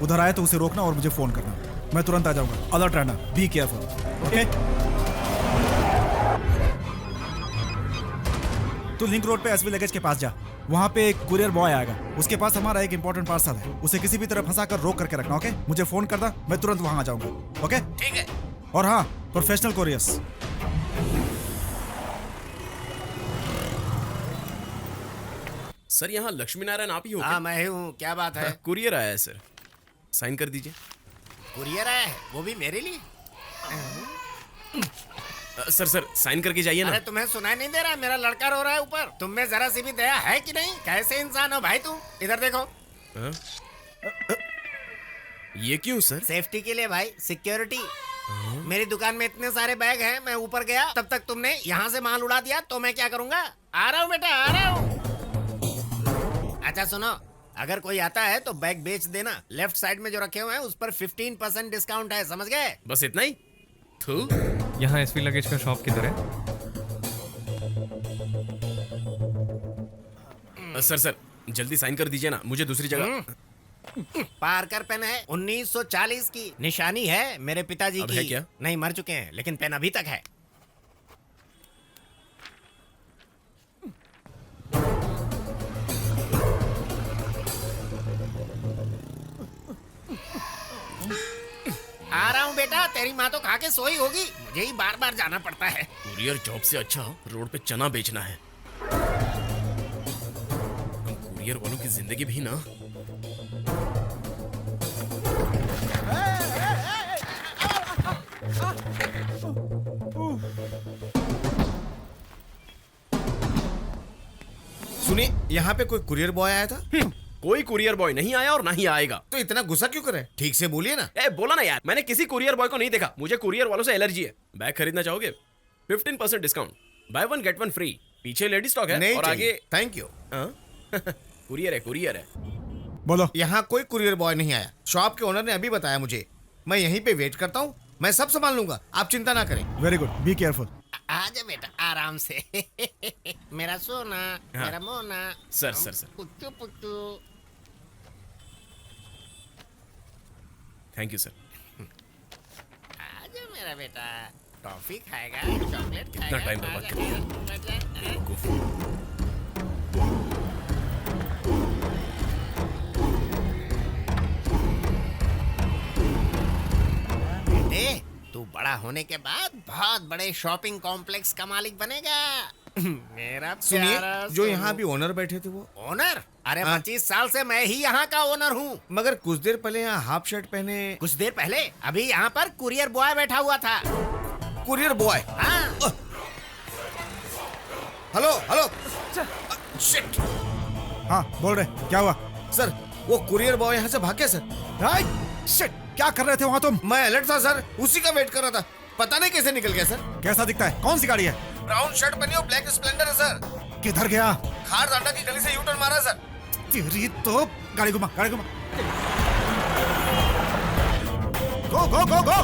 [SPEAKER 1] उधर आए तो उसे रोकना और मुझे फोन करना, मैं तुरंत आ जाऊंगा। अलर्ट रहना, बी केयरफुल, ओके? तू लिंक रोड पे एसवी लगेज के पास जा, वहां पे एक कुरियर बॉय आएगा। उसके पास हमारा एक इंपॉर्टेंट पार्सल है। उसे किसी भी तरह फंसा कर रोक करके रखना, ओके? मुझे फोन करना, मैं तुरंत वहां आ जाऊंगा, ओके?
[SPEAKER 9] ठीक है।
[SPEAKER 1] और हाँ, प्रोफेशनल कोरियर्स।
[SPEAKER 16] सर, यहाँ लक्ष्मी नारायण आप ही हो?
[SPEAKER 9] हाँ मैं ही हूँ। क्या बात है?
[SPEAKER 16] कुरियर आया है सर, साइन कर दीजिए।
[SPEAKER 9] कुरियर आया है, वो भी मेरे लिए?
[SPEAKER 16] सर साइन करके जाइए ना।
[SPEAKER 9] अरे तुम्हें सुनाई नहीं दे रहा? मेरा लड़का रो रहा है ऊपर। तुम में जरा सी भी दया है कि नहीं? कैसे इंसान हो भाई तुम? इधर देखो।
[SPEAKER 16] ये क्यों सर?
[SPEAKER 9] सेफ्टी के लिए भाई, सिक्योरिटी। मेरी दुकान में इतने सारे बैग हैं, मैं ऊपर गया तब तक तुमने यहाँ से माल उड़ा दिया, तो मैं क्या करूँगा? आ रहा हूँ बेटा, आ रहा हूँ। अच्छा सुनो, अगर कोई आता है तो बैग बेच देना। लेफ्ट साइड में जो रखे हुए हैं उस पर 15% डिस्काउंट है, समझ गए?
[SPEAKER 16] बस इतना ही?
[SPEAKER 8] यहाँ एसवी लगेज का शॉप किधर है?
[SPEAKER 16] सर जल्दी साइन कर दीजिए ना, मुझे दूसरी जगह।
[SPEAKER 9] पार्कर पेन है, 1940 की निशानी है मेरे पिताजी
[SPEAKER 16] अब
[SPEAKER 9] की।
[SPEAKER 16] है क्या?
[SPEAKER 9] नहीं, मर चुके हैं, लेकिन पेन अभी तक है। आ रहा हूँ बेटा, तेरी माँ तो खा के सोई होगी, मुझे ही बार बार जाना पड़ता है।
[SPEAKER 16] कुरियर जॉब से अच्छा रोड पे चना बेचना है। हम कुरियर वालों की जिंदगी भी ना।
[SPEAKER 9] सुनिए, यहाँ पे कोई कुरियर बॉय आया था?
[SPEAKER 16] कोई कुरियर बॉय नहीं आया और ना ही आएगा।
[SPEAKER 9] तो इतना गुस्सा क्यों करे? ठीक से बोलिए ना।
[SPEAKER 16] बोला ना यार, मैंने किसी कुरियर बॉय को नहीं देखा। मुझे कुरियर वालों से एलर्जी है। बैग खरीदना चाहोगे? 15% डिस्काउंट, बाय 1 गेट 1 फ्री। पीछे लेडी स्टॉक है
[SPEAKER 9] नहीं
[SPEAKER 16] और आगे।
[SPEAKER 9] Thank you.
[SPEAKER 16] कुरियर है।
[SPEAKER 1] बोलो।
[SPEAKER 9] यहाँ कोई कुरियर बॉय नहीं आया। शॉप के ओनर ने अभी बताया मुझे। मैं यहीं पे वेट करता हूँ, मैं सब संभाल लूंगा, आप चिंता ना करें।
[SPEAKER 1] Very good, be careful.
[SPEAKER 9] आजा बेटा, आराम से। मेरा सोना, मेरा मोना।
[SPEAKER 16] सर
[SPEAKER 9] पुच्चू पुच्चू।
[SPEAKER 16] Thank you sir.
[SPEAKER 9] आजा मेरा बेटा, टॉफी खाएगा, चॉकलेट खाएगा।
[SPEAKER 16] इतना टाइम बर्बाद कर दिया।
[SPEAKER 9] बेटे, तू बड़ा होने के बाद बहुत बड़े शॉपिंग कॉम्प्लेक्स का मालिक बनेगा। मेरा
[SPEAKER 19] सुनिए,
[SPEAKER 9] प्यारा
[SPEAKER 19] जो यहाँ भी ओनर बैठे थे वो
[SPEAKER 9] ओनर? अरे
[SPEAKER 19] हाँ।
[SPEAKER 9] 25 साल से मैं ही यहाँ का ओनर हूँ।
[SPEAKER 19] मगर कुछ देर पहले यहाँ हाफ शर्ट पहने।
[SPEAKER 9] कुछ देर पहले अभी यहाँ पर कुरियर बॉय बैठा हुआ था।
[SPEAKER 19] Courier boy?
[SPEAKER 9] हाँ।
[SPEAKER 19] Hello hello.
[SPEAKER 9] शिट।
[SPEAKER 1] हाँ बोल रहे, क्या हुआ?
[SPEAKER 19] सर वो कुरियर बॉय यहाँ से भाग गया सर।
[SPEAKER 1] शिट, क्या कर रहे थे वहाँ तुम?
[SPEAKER 19] मैं अलर्ट था सर, उसी का वेट कर रहा था, पता नहीं कैसे निकल गया सर।
[SPEAKER 1] कैसा दिखता है? कौन सी गाड़ी है?
[SPEAKER 19] ब्राउन शर्ट पहनी और ब्लैक स्प्लेंडर है सर।
[SPEAKER 1] किधर गया?
[SPEAKER 19] खार डांडा की गली से यू टर्न मारा सर।
[SPEAKER 1] तेरी तो गाड़ी घुमा, गाड़ी घुमा। Go go go go.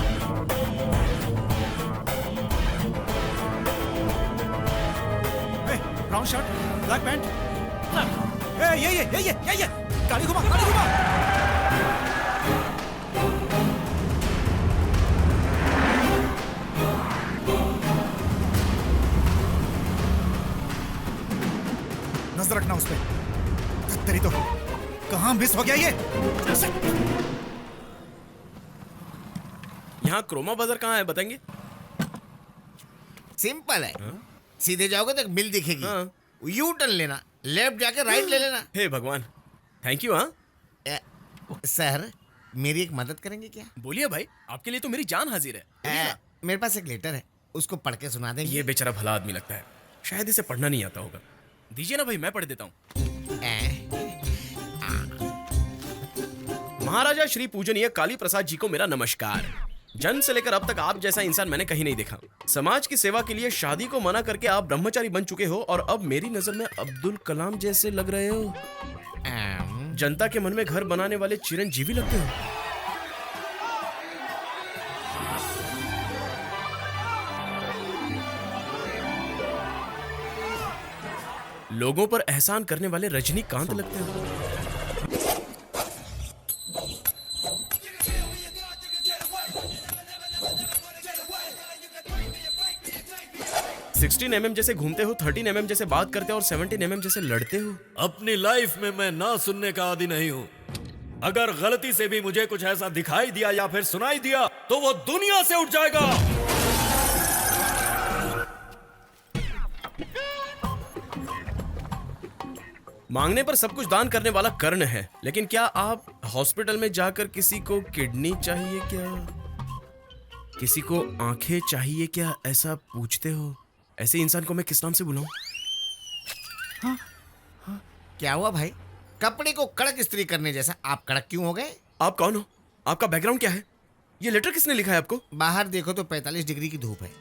[SPEAKER 1] Brown shirt, black pant. ये गाड़ी घुमा, गाड़ी घुमा। नजर रखना उस पे। तेरी तो कहां मिस हो गया ये?
[SPEAKER 16] यहाँ क्रोमा बाजार कहाँ है बताएंगे?
[SPEAKER 9] सिंपल है। सीधे जाओगे तो एक मिल दिखेगी, यू टर्न लेना, लेफ्ट जाके राइट ले लेना।
[SPEAKER 16] हे भगवान, थैंक यू। हाँ
[SPEAKER 9] सर, मेरी एक मदद करेंगे क्या?
[SPEAKER 16] बोलिए भाई, आपके लिए तो मेरी जान हाजिर है।
[SPEAKER 9] मेरे पास एक लेटर है, उसको पढ़ के सुना देंगे?
[SPEAKER 16] ये बेचारा भला आदमी लगता है, शायद इसे पढ़ना नहीं आता होगा। दीजिए ना भाई, मैं पढ़ देता हूँ। महाराजा श्री पूजनीय काली प्रसाद जी को मेरा नमस्कार। जन्म से लेकर अब तक आप जैसा इंसान मैंने कहीं नहीं देखा। समाज की सेवा के लिए शादी को मना करके आप ब्रह्मचारी बन चुके हो और अब मेरी नजर में अब्दुल कलाम जैसे लग रहे हो। जनता के मन में घर बनाने वाले चिरंजीवी लगते हो। लोगों पर एहसान करने वाले रजनीकांत लगते हो। 16 mm जैसे घूमते हो, 13 mm जैसे बात करते हो और 17 mm जैसे लड़ते हो।
[SPEAKER 6] अपनी लाइफ में मैं ना सुनने का आदी नहीं हूं। अगर गलती से भी मुझे कुछ ऐसा दिखाई दिया या फिर सुनाई दिया तो वो दुनिया से उठ जाएगा।
[SPEAKER 16] मांगने पर सब कुछ दान करने वाला कर्ण है, लेकिन क्या आप हॉस्पिटल में जाकर किसी को किडनी चाहिए क्या, किसी को आंखें चाहिए क्या, ऐसा पूछते हो? ऐसे इंसान को मैं किस नाम से बुलाऊं?
[SPEAKER 9] क्या हुआ भाई? कपड़े को कड़क इस्त्री करने जैसा आप कड़क क्यों हो गए?
[SPEAKER 16] आप कौन हो? आपका बैकग्राउंड क्या है? ये लेटर किसने लिखा है आपको?
[SPEAKER 9] बाहर देखो तो 45 डिग्री की धूप है,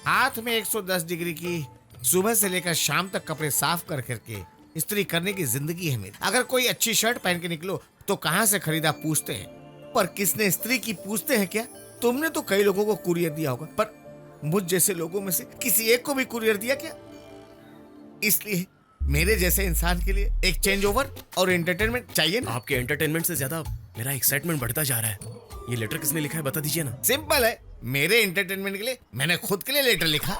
[SPEAKER 9] हाथ में 110 डिग्री की सुबह से लेकर शाम तक कपड़े साफ कर करके इस्त्री करने की जिंदगी है मेरी। अगर कोई अच्छी शर्ट पहन के निकलो तो कहां से खरीदा पूछते हैं, पर किसने इस्त्री की पूछते हैं क्या? तुमने तो कई लोगों को कुरियर दिया होगा, पर मुझ जैसे लोगों में से किसी एक को भी कुरियर दिया क्या? इसलिए मेरे जैसे इंसान के लिए एक चेंज ओवर और एंटरटेनमेंट चाहिए ना।
[SPEAKER 16] आपके एंटरटेनमेंट से ज्यादा मेरा एक्साइटमेंट बढ़ता जा रहा है। ये लेटर किसने लिखा है बता दीजिए ना।
[SPEAKER 9] सिंपल है, मेरे एंटरटेनमेंट के लिए मैंने खुद के लिए लेटर लिखा।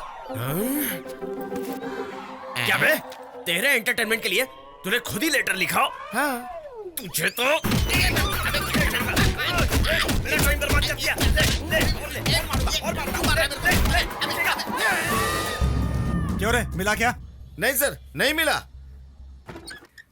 [SPEAKER 16] क्या बे? तेरे एंटरटेनमेंट के लिए तूने खुद ही लेटर लिखा?
[SPEAKER 9] हाँ।
[SPEAKER 16] तुझे तो
[SPEAKER 1] क्यों रे, मिला क्या?
[SPEAKER 9] नहीं सर, नहीं मिला।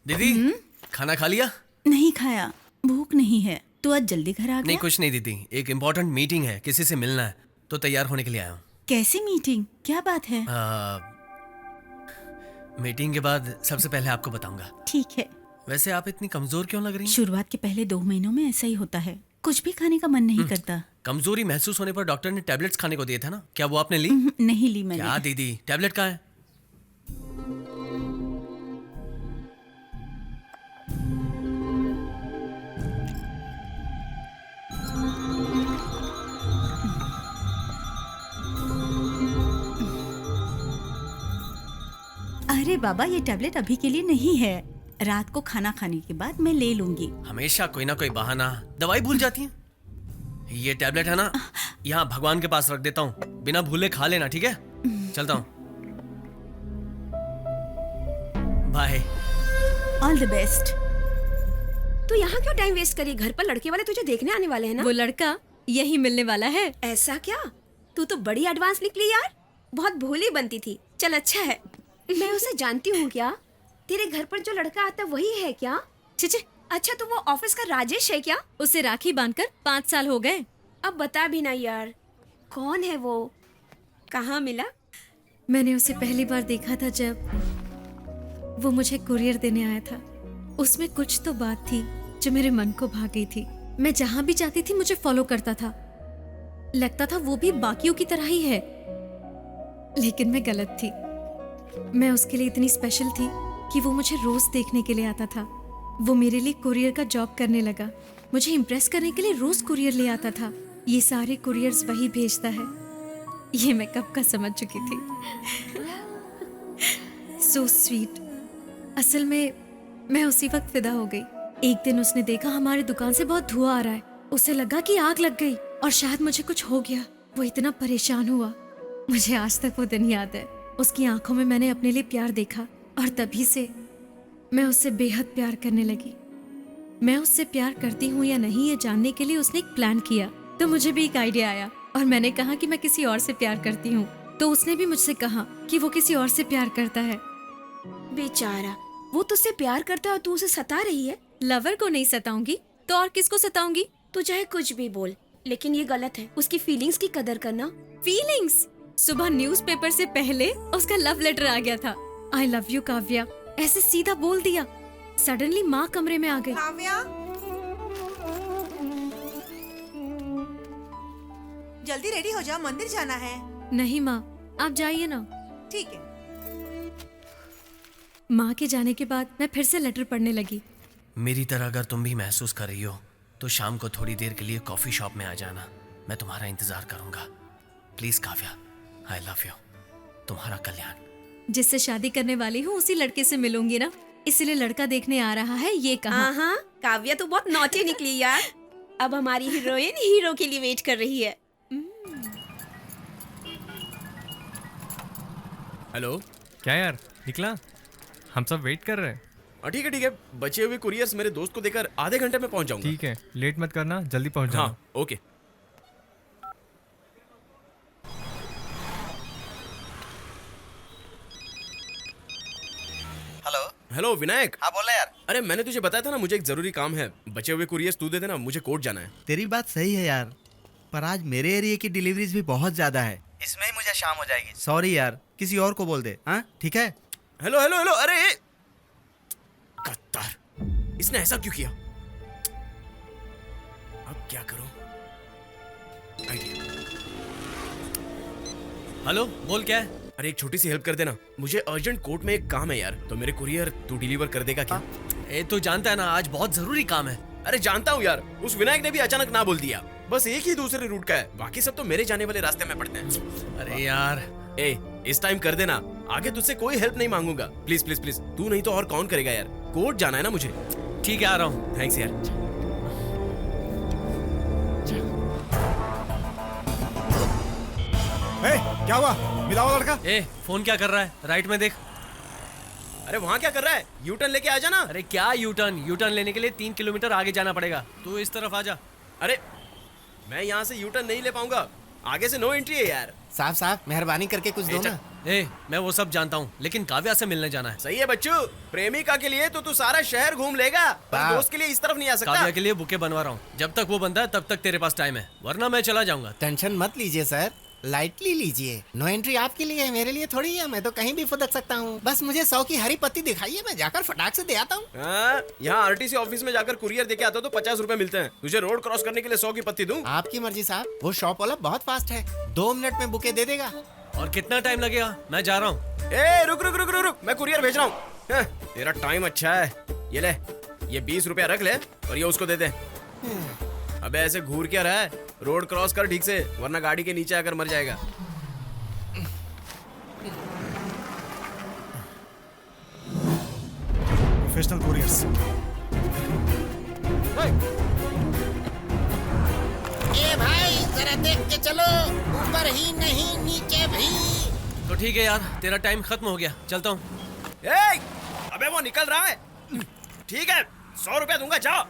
[SPEAKER 4] दीदी खाना खा लिया?
[SPEAKER 11] नहीं खाया, भूख नहीं है। तू आज जल्दी घर आ गया?
[SPEAKER 4] नहीं कुछ नहीं दीदी, एक इम्पोर्टेंट मीटिंग है, किसी से मिलना है तो तैयार होने के लिए आया हूँ।
[SPEAKER 11] कैसी मीटिंग? क्या बात है?
[SPEAKER 4] मीटिंग के बाद सबसे पहले आपको बताऊंगा।
[SPEAKER 11] ठीक है।
[SPEAKER 4] वैसे आप इतनी कमजोर क्यों लग रही हैं?
[SPEAKER 11] शुरुआत के पहले 2 महीनों में ऐसा ही होता है, कुछ भी खाने का मन नहीं करता।
[SPEAKER 4] कमजोरी महसूस होने पर डॉक्टर ने टैबलेट्स खाने को दिए थे ना, क्या वो आपने ली?
[SPEAKER 11] नहीं ली मैंने।
[SPEAKER 4] क्या दीदी, टैबलेट कहाँ है?
[SPEAKER 11] अरे बाबा, ये टैबलेट अभी के लिए नहीं है, रात को खाना खाने के बाद मैं ले लूंगी।
[SPEAKER 4] हमेशा कोई ना कोई बहाना, दवाई भूल जाती है। ये टैबलेट है ना, यहाँ भगवान के पास रख देता हूँ, बिना भूले खा लेना, ठीक है? चलता हूँ, बाय।
[SPEAKER 11] All the best.
[SPEAKER 17] तू यहाँ क्यों टाइम वेस्ट करी? घर पर लड़के वाले तुझे देखने आने वाले हैं ना।
[SPEAKER 5] वो लड़का यही मिलने वाला है।
[SPEAKER 17] ऐसा क्या? तू तो बड़ी एडवांस निकली यार, बहुत भोली बनती थी। चल अच्छा है, मैं उसे जानती हूँ क्या? तेरे घर पर जो लड़का आता वही है क्या?
[SPEAKER 5] चिचे,
[SPEAKER 17] अच्छा तो वो ऑफिस का राजेश है क्या?
[SPEAKER 5] उसे राखी बांधकर 5 साल हो गए।
[SPEAKER 17] अब बता भी ना यार, कौन है वो? कहाँ मिला?
[SPEAKER 5] मैंने उसे पहली बार देखा था जब वो मुझे कुरियर देने आया था। उसमें कुछ तो बात थी जो मेरे मन को भा गई थी। मैं जहां भी जाती थी मुझे फॉलो करता था, लगता था वो भी बाकियों की तरह ही है, लेकिन मैं गलत थी। मैं उसके लिए इतनी स्पेशल थी कि वो मुझे रोज देखने के लिए आता था। वो मेरे लिए कुरियर का जॉब करने लगा, मुझे इम्प्रेस करने के लिए रोज कुरियर ले आता था। ये सारे कुरियर्स वही भेजता है, ये मैं कब का समझ चुकी थी। So sweet. असल में मैं उसी वक्त फिदा हो गई। एक दिन उसने देखा हमारी दुकान से बहुत धुआं आ रहा है, उसे लगा कि आग लग गई और शायद मुझे कुछ हो गया। वो इतना परेशान हुआ, मुझे आज तक वो दिन याद है। उसकी आंखों में मैंने अपने लिए प्यार देखा और तभी से मैं उससे बेहद प्यार करने लगी। मैं उससे प्यार करती हूँ या नहीं ये जानने के लिए उसने एक प्लान किया, तो मुझे भी एक आइडिया आया और मैंने कहा कि मैं किसी और से प्यार करती हूँ, तो उसने भी मुझसे कहा कि वो किसी और से प्यार करता है।
[SPEAKER 17] बेचारा, वो तुझसे प्यार करता है और तू उसे सता रही है।
[SPEAKER 5] लवर को नहीं सताऊंगी तो और किसको सताऊंगी?
[SPEAKER 17] तू चाहे कुछ भी बोल, लेकिन ये गलत है। उसकी फीलिंग्स की कदर करना।
[SPEAKER 5] फीलिंग्स? सुबह न्यूज़पेपर से पहले उसका लव लेटर आ गया था। आई लव यू काव्या, ऐसे सीधा बोल दिया। सडनली माँ कमरे में आ गई।
[SPEAKER 15] काव्या, जल्दी रेडी हो जाओ, मंदिर जाना है।
[SPEAKER 5] नहीं माँ, आप जाइए ना।
[SPEAKER 15] ठीक है।
[SPEAKER 5] माँ के जाने के बाद मैं फिर से लेटर पढ़ने लगी।
[SPEAKER 4] मेरी तरह अगर तुम भी महसूस कर रही हो तो शाम को थोड़ी देर के लिए कॉफी शॉप में आ जाना, मैं तुम्हारा इंतजार करूंगा। Please Kavya, I love you. तुम्हारा कल्याण।
[SPEAKER 5] जिससे शादी करने वाली हूँ उसी लड़के से मिलूंगी ना, इसलिए लड़का देखने आ रहा है ये कहा।
[SPEAKER 17] हाँ, काव्या तो बहुत नॉटी निकली यार। अब हमारी हीरोइन हीरो के लिए वेट कर रही है।
[SPEAKER 16] हेलो।
[SPEAKER 8] क्या यार, निकला? हम सब वेट कर रहे हैं।
[SPEAKER 16] ठीक है ठीक है, बचे हुए कुरियर्स मेरे दोस्त को देकर आधे घंटे में पहुंच जाऊंगा।
[SPEAKER 8] ठीक है, लेट मत करना, जल्दी पहुंच जाना।
[SPEAKER 16] हाँ, ओके।
[SPEAKER 9] हेलो।
[SPEAKER 16] हेलो विनायक।
[SPEAKER 9] हाँ बोला यार।
[SPEAKER 16] अरे मैंने तुझे बताया था ना, मुझे एक जरूरी काम है। बचे हुए कुरियर्स तू दे देना, मुझे कोर्ट जाना है।
[SPEAKER 13] तेरी बात सही है यार, पर आज मेरे एरिया की डिलीवरीज भी बहुत ज्यादा है, इसमें ही मुझे शाम हो जाएगी। सॉरी यार, किसी और को बोल दे। हाँ ठीक है।
[SPEAKER 16] Hello hello hello. अरे कत्तार, इसने ऐसा क्यों किया? अब क्या करूं? आइडिया।
[SPEAKER 4] हेलो, बोल क्या है?
[SPEAKER 16] अरे एक छोटी सी हेल्प कर देना, मुझे अर्जेंट कोर्ट में एक काम है यार, तो मेरे कुरियर तू डिलीवर कर देगा क्या?
[SPEAKER 4] ए तू जानता है ना, आज बहुत जरूरी काम है।
[SPEAKER 16] अरे जानता हूँ यार, उस विनायक ने भी अचानक ना बोल दिया। बस एक ही दूसरे रूट का है, बाकी सब तो मेरे जाने वाले रास्ते में पड़ते हैं।
[SPEAKER 4] अरे यार,
[SPEAKER 16] इस टाइम कर देना, आगे तुझसे कोई हेल्प नहीं मांगूंगा। प्लीज प्लीज प्लीज, तू नहीं तो और कौन करेगा यार? कोर्ट जाना है ना मुझे।
[SPEAKER 4] ठीक है, आ रहा हूँ।
[SPEAKER 16] थैंक्स यार।
[SPEAKER 1] क्या हुआ? मिला हुआ लड़का?
[SPEAKER 4] फोन क्या कर रहा है? राइट में देख।
[SPEAKER 16] अरे वहाँ क्या कर रहा है? यू टर्न लेके आ जाना।
[SPEAKER 4] अरे क्या यू टर्न? यू टर्न लेने के लिए 3 किलोमीटर आगे जाना पड़ेगा। तू इस तरफ आ जा।
[SPEAKER 16] अरे मैं यहाँ से यू टर्न नहीं ले पाऊंगा, आगे से नो एंट्री है यार।
[SPEAKER 9] साहब मेहरबानी करके कुछ दो ना।
[SPEAKER 4] मैं वो सब जानता हूँ, लेकिन काव्या से मिलने जाना है।
[SPEAKER 16] सही है बच्चू, प्रेमिका के लिए तो तू सारा शहर घूम लेगा, पर दोस्त के लिए इस तरफ नहीं आ सकता।
[SPEAKER 4] काव्या के लिए बुके बनवा रहा हूँ, जब तक वो बनता है तब तक तेरे पास टाइम है, वरना मैं चला जाऊंगा।
[SPEAKER 9] टेंशन मत लीजिए सर, लाइटली लीजिए। नो एंट्री आपके लिए है, मेरे लिए थोड़ी है। मैं तो कहीं भी फुदक सकता हूँ। बस मुझे 100 की हरी पत्ती दिखाइए, मैं जाकर फटाक से दे आता हूँ।
[SPEAKER 16] यहाँ आरटीसी ऑफिस में जाकर कुरियर देके आता तो 50 रुपए मिलते हैं। तुझे रोड क्रॉस करने के लिए 100 की पत्ती दूं?
[SPEAKER 9] आपकी मर्जी साहब, वो शॉप वाला बहुत फास्ट है, 2 मिनट में बुके दे देगा।
[SPEAKER 4] और कितना टाइम लगेगा? मैं जा रहा हूँ।
[SPEAKER 16] रुक रुक रुक रुक रुक, मैं कुरियर भेज रहा हूँ। तेरा टाइम अच्छा है, ये ले, ये 20 रुपया रख ले और ये उसको दे दे। अबे ऐसे घूर क्या रहा है? रोड क्रॉस कर ठीक से, वरना गाड़ी के नीचे आकर मर जाएगा।
[SPEAKER 1] Professional couriers.
[SPEAKER 9] ए भाई जरा देख के चलो, ऊपर ही नहीं नीचे भी।
[SPEAKER 4] तो ठीक है यार, तेरा टाइम खत्म हो गया, चलता हूँ।
[SPEAKER 16] अबे वो निकल रहा है। ठीक है, 100 रुपया दूंगा, जाओ।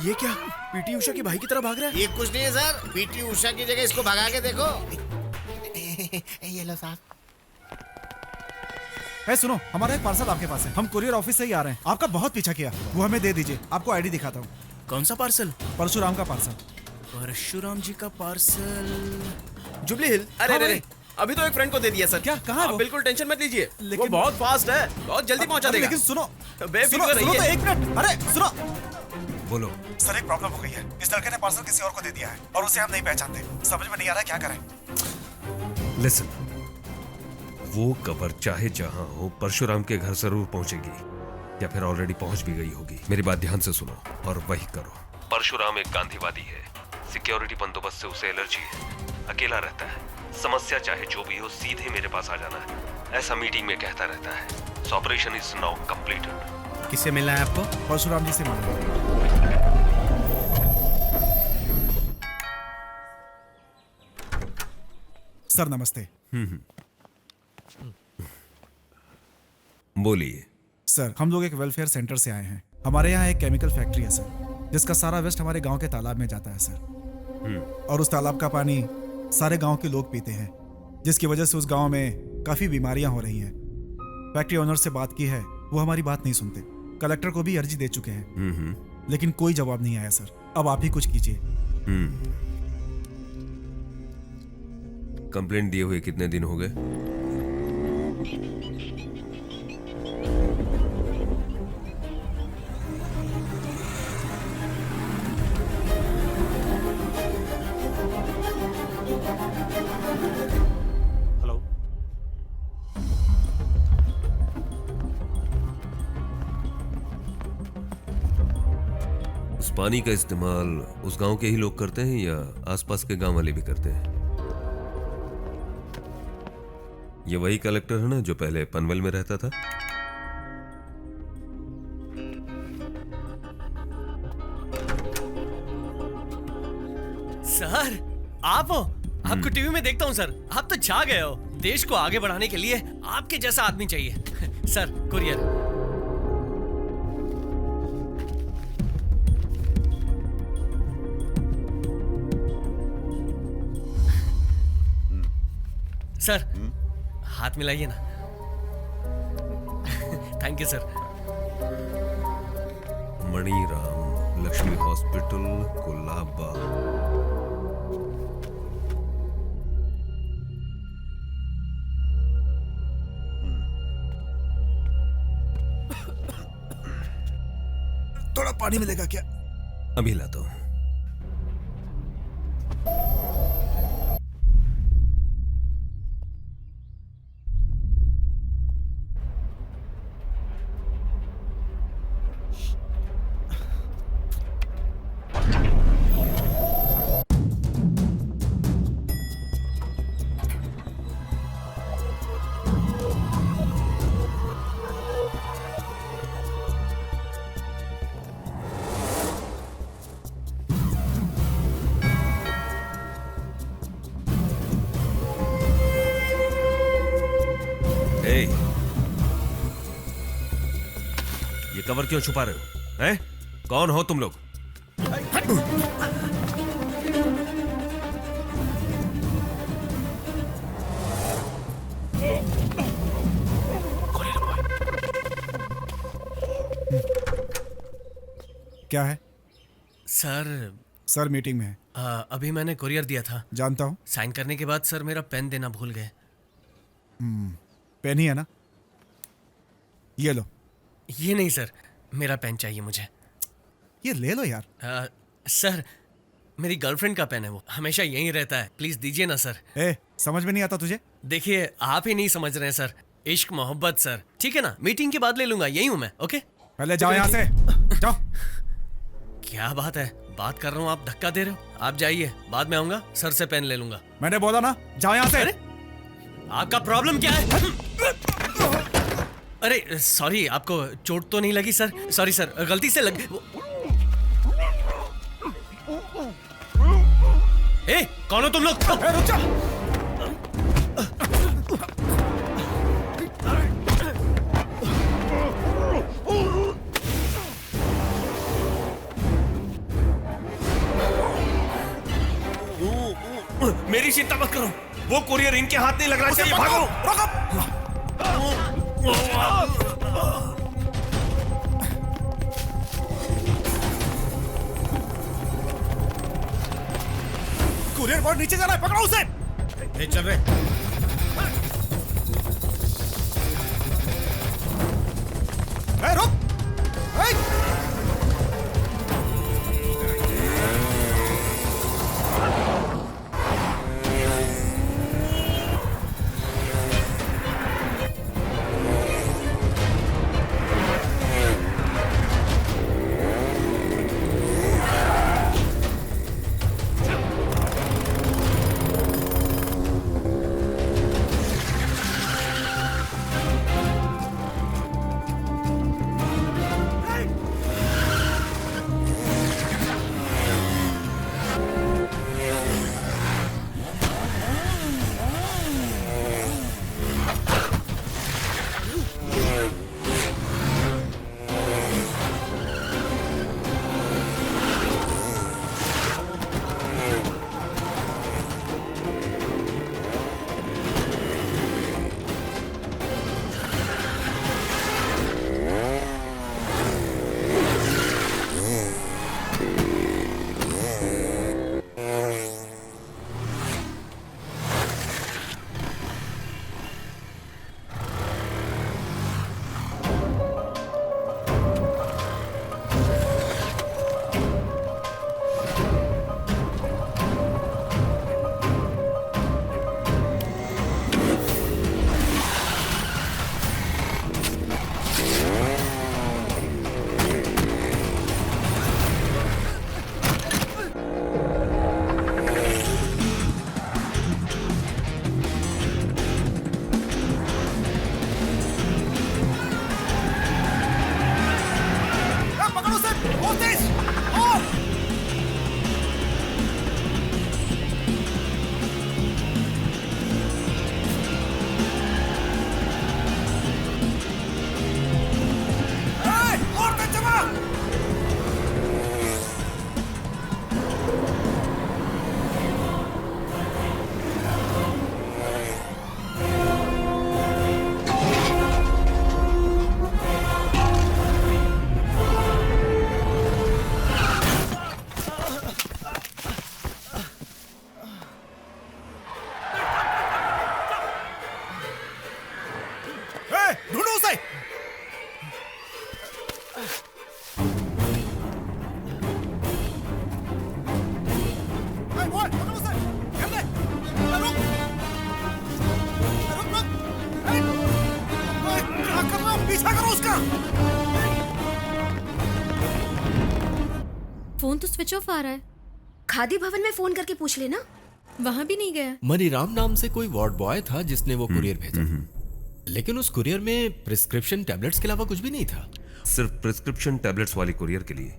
[SPEAKER 16] ये क्या? पीटी उषा की भाई की तरह भाग रहा है?
[SPEAKER 9] ये कुछ नहीं है सर, पीटी उषा की जगह इसको भगा के देखो। ये लो साहब।
[SPEAKER 1] सुनो, हमारा एक पार्सल आपके पास है, हम कुरियर ऑफिस से ही आ रहे हैं। आपका बहुत पीछा किया, वो हमें दे दीजिए, आपको आईडी दिखाता हूँ।
[SPEAKER 16] कौन सा पार्सल?
[SPEAKER 1] परशुराम का पार्सल।
[SPEAKER 16] परशुराम जी का पार्सल, जुबली हिल। अरे अभी तो एक फ्रेंड को दे दिया सर।
[SPEAKER 1] क्या? कहाँ है वो?
[SPEAKER 16] बिल्कुल टेंशन मत लीजिए, वो बहुत फास्ट है, बहुत जल्दी पहुंचा देगा।
[SPEAKER 1] लेकिन सुनो,
[SPEAKER 16] बेफिक्र रहिए।
[SPEAKER 1] तो एक मिनट, अरे सुनो।
[SPEAKER 2] बोलो
[SPEAKER 1] सर, एक प्रॉब्लम हो गई है, इस लड़के ने पार्सल किसी और को दे दिया है और उसे हम नहीं पहचानते। समझ में नहीं आ रहा क्या करें।
[SPEAKER 2] लिसन, वो कबर चाहे जहां हो परशुराम के घर जरूर पहुंचेगी, या फिर ऑलरेडी पहुंच भी गई होगी। मेरी बात ध्यान से सुनो और वही करो। परशुराम एक गांधीवादी है, सिक्योरिटी बंदोबस्त से उसे एलर्जी है, अकेला रहता है। समस्या चाहे जो भी हो सीधे मेरे पास आ जाना है, ऐसा मीटिंग में कहता रहता है। सो ऑपरेशन इज नाउ कंप्लीटेड।
[SPEAKER 13] किससे मिलना है आपको?
[SPEAKER 1] परशुराम जी से मिलना। सर नमस्ते।
[SPEAKER 2] बोलिए।
[SPEAKER 1] सर हम लोग एक वेलफेयर सेंटर से आए हैं। हमारे यहाँ एक केमिकल फैक्ट्री है सर, जिसका सारा वेस्ट हमारे गांव के तालाब में जाता है सर। और उस तालाब का पानी सारे गांव के लोग पीते हैं, जिसकी वजह से उस गांव में काफी बीमारियां हो रही हैं। फैक्ट्री ओनर से बात की है, वो हमारी बात नहीं सुनते। कलेक्टर को भी अर्जी दे चुके हैं, लेकिन कोई जवाब नहीं आया सर। अब आप ही कुछ कीजिए।
[SPEAKER 2] कंप्लेंट दिए हुए कितने दिन हो गए?
[SPEAKER 10] हेलो।
[SPEAKER 2] उस पानी का इस्तेमाल उस गांव के ही लोग करते हैं या आसपास के गांव वाले भी करते हैं? ये वही कलेक्टर है ना जो पहले पनवेल में रहता था?
[SPEAKER 4] सर आप हो? आपको टीवी में देखता हूँ सर। आप तो छा गए हो। देश को आगे बढ़ाने के लिए आपके जैसा आदमी चाहिए। Sir courier. सर हाथ मिलाइए ना। Thank you sir.
[SPEAKER 2] Maniram Lakshmi hospital Colaba.
[SPEAKER 1] थोड़ा पानी मिलेगा क्या?
[SPEAKER 2] अभी लाता हूं। ये कवर क्यों छुपा रहे हो? हैं? कौन हो तुम लोग?
[SPEAKER 1] क्या है
[SPEAKER 4] सर
[SPEAKER 1] मीटिंग में है।
[SPEAKER 4] अभी मैंने कुरियर दिया था।
[SPEAKER 1] जानता हूँ।
[SPEAKER 4] साइन करने के बाद सर मेरा पेन देना भूल गए।
[SPEAKER 1] पेन ही है ना? ये लो।
[SPEAKER 4] ये नहीं सर, मेरा पेन चाहिए मुझे।
[SPEAKER 1] ये ले लो यार।
[SPEAKER 4] सर मेरी गर्लफ्रेंड का पेन है, वो हमेशा यहीं रहता है। प्लीज दीजिए ना सर।
[SPEAKER 1] समझ में नहीं आता तुझे?
[SPEAKER 4] देखिए आप ही नहीं समझ रहे हैं सर। इश्क मोहब्बत सर। ठीक है ना, मीटिंग के बाद ले लूंगा, यही हूं मैं। ओके
[SPEAKER 1] पहले जाओ यहाँ से। जाओ।
[SPEAKER 4] क्या बात है, बात कर रहा हूँ आप धक्का दे रहे हो। आप जाइए, बाद में आऊंगा, सर से पेन ले लूंगा।
[SPEAKER 1] मैंने बोला ना, जाओ यहाँ से।
[SPEAKER 4] अरे आपका प्रॉब्लम क्या है? अरे सॉरी, आपको चोट तो नहीं लगी सर? सॉरी सर, गलती से लग। ए, कौन हो तुम लोग?
[SPEAKER 1] रुक जा।
[SPEAKER 2] मेरी चिंता मत करो, वो कुरियर इनके हाथ नहीं लगना चाहिए। भागो।
[SPEAKER 1] कुरियर बॉय नीचे जा रहा है, पकड़ो उसे।
[SPEAKER 9] ले चल रहे।
[SPEAKER 1] रुक।
[SPEAKER 5] फोन तो स्विच ऑफ आ रहा है।
[SPEAKER 17] खादी भवन में फोन करके पूछ लेना।
[SPEAKER 5] वहां भी नहीं गया।
[SPEAKER 6] मनीराम नाम से कोई वार्ड बॉय था जिसने वो कुरियर भेजा, लेकिन उस कुरियर में प्रिस्क्रिप्शन टैबलेट्स के अलावा कुछ भी नहीं था।
[SPEAKER 2] सिर्फ प्रिस्क्रिप्शन टैबलेट्स वाली कुरियर के लिए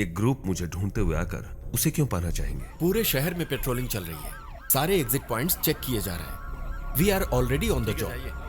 [SPEAKER 2] एक ग्रुप मुझे ढूंढते हुए आकर उसे क्यों पाना चाहेंगे?
[SPEAKER 6] पूरे शहर में पेट्रोलिंग चल रही है, सारे एग्जिट पॉइंट्स चेक किए जा रहे हैं। We are already on the job.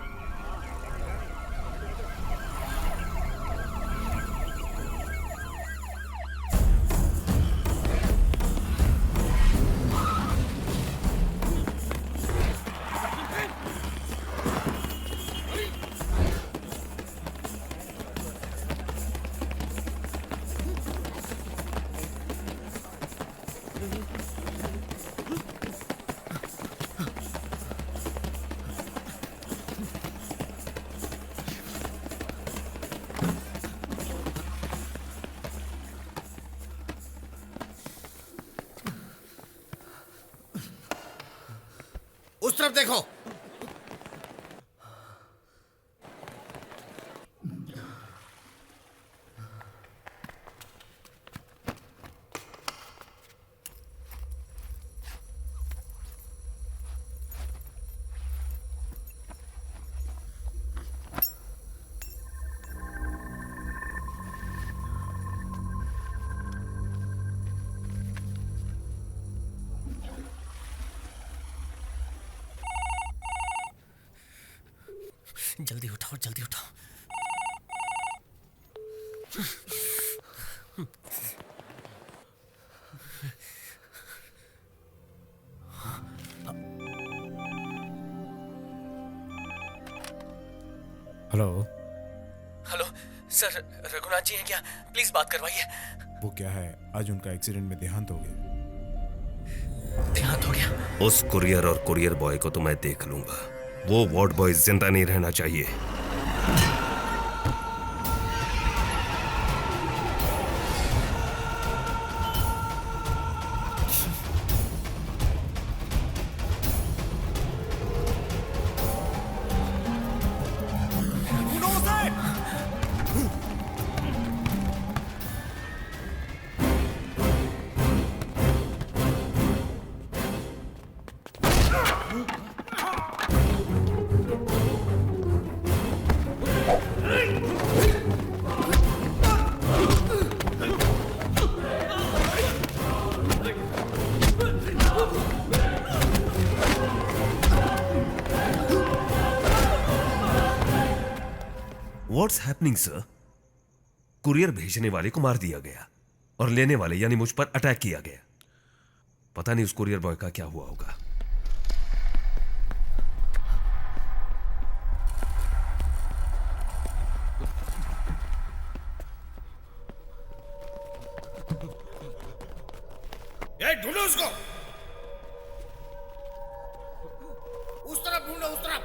[SPEAKER 9] उस तरफ देखो।
[SPEAKER 4] जल्दी उठाओ, जल्दी उठाओ।
[SPEAKER 20] Hello
[SPEAKER 4] hello sir, Raghunath ji हैं क्या? प्लीज बात करवाइए।
[SPEAKER 20] वो क्या है, आज उनका एक्सीडेंट में देहांत हो गया।
[SPEAKER 4] देहांत हो गया?
[SPEAKER 2] उस कुरियर और कुरियर बॉय को तो मैं देख लूंगा। वो वार्ड बॉय जिंदा नहीं रहना चाहिए। What's happening, sir? कुरियर भेजने वाले को मार दिया गया और लेने वाले यानी मुझ पर अटैक किया गया। पता नहीं उस कुरियर बॉय का क्या हुआ होगा।
[SPEAKER 9] ढूंढो उसको। उस तरफ ढूंढो, उस तरफ।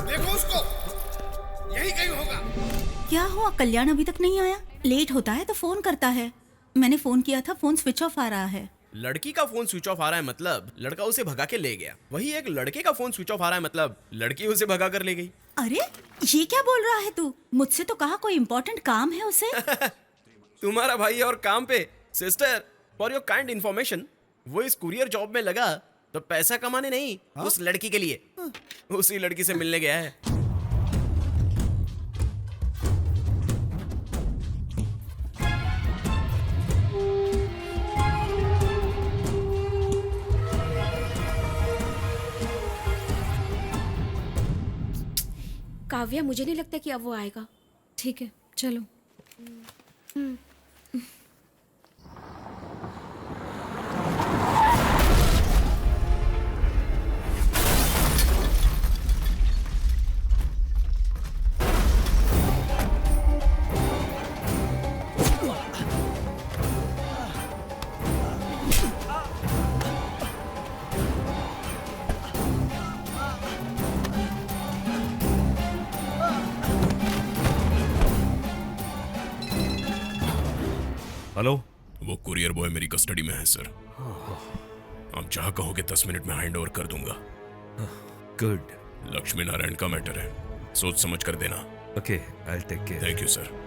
[SPEAKER 9] देखो उसको, यही कहीं होगा।
[SPEAKER 11] क्या हुआ, कल्याण अभी तक नहीं आया? लेट होता है तो फोन करता है। मैंने फोन किया था, फोन स्विच ऑफ आ रहा है।
[SPEAKER 16] लड़की का फोन स्विच ऑफ आ रहा है मतलब लड़का उसे भगा के ले गया। वही एक लड़के का फोन स्विच ऑफ आ रहा है मतलब लड़की उसे भगा कर ले गई।
[SPEAKER 11] अरे ये क्या बोल रहा है तू? मुझसे तो कहा कोई इम्पोर्टेंट काम है उसे।
[SPEAKER 16] तुम्हारा भाई और काम पे। Sister, for your kind information, वो इस कुरियर जॉब में लगा तो पैसा कमाने नहीं, उस लड़की के लिए। उसी लड़की से मिलने गया है।
[SPEAKER 17] काव्या, मुझे नहीं लगता कि अब वो आएगा।
[SPEAKER 5] ठीक है, चलो।
[SPEAKER 2] हेलो।
[SPEAKER 21] वो कुरियर बॉय मेरी कस्टडी में है सर। आप जहां कहोगे 10 मिनट में हैंड ओवर कर दूंगा।
[SPEAKER 2] गुड।
[SPEAKER 21] लक्ष्मी नारायण का मैटर है, सोच समझ कर देना।
[SPEAKER 2] Okay, I will take care.
[SPEAKER 21] Thank you sir.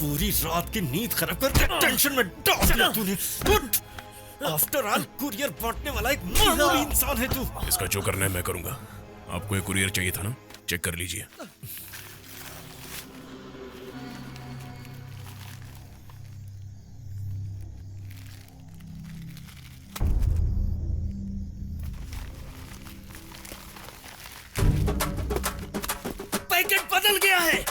[SPEAKER 6] पूरी रात की नींद खराब करके टेंशन में डाल दिया तूने। आफ्टर ऑल कुरियर बांटने वाला एक मामूली इंसान है तू।
[SPEAKER 21] इसका जो करना है मैं करूंगा। आपको एक कुरियर चाहिए था ना, चेक कर लीजिए।
[SPEAKER 6] पैकेट बदल गया है।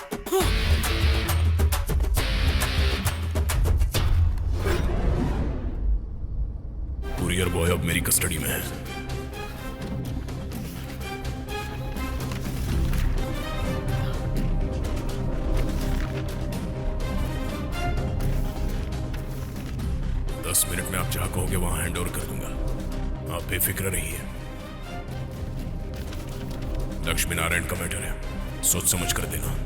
[SPEAKER 21] कुरियर बॉय अब मेरी कस्टडी में है। दस मिनट में आप जहां कहोगे वहां हैंड ओवर कर दूंगा। आप बेफिक्र रहिए। लक्ष्मी नारायण का मैटर है, सोच समझ कर देना।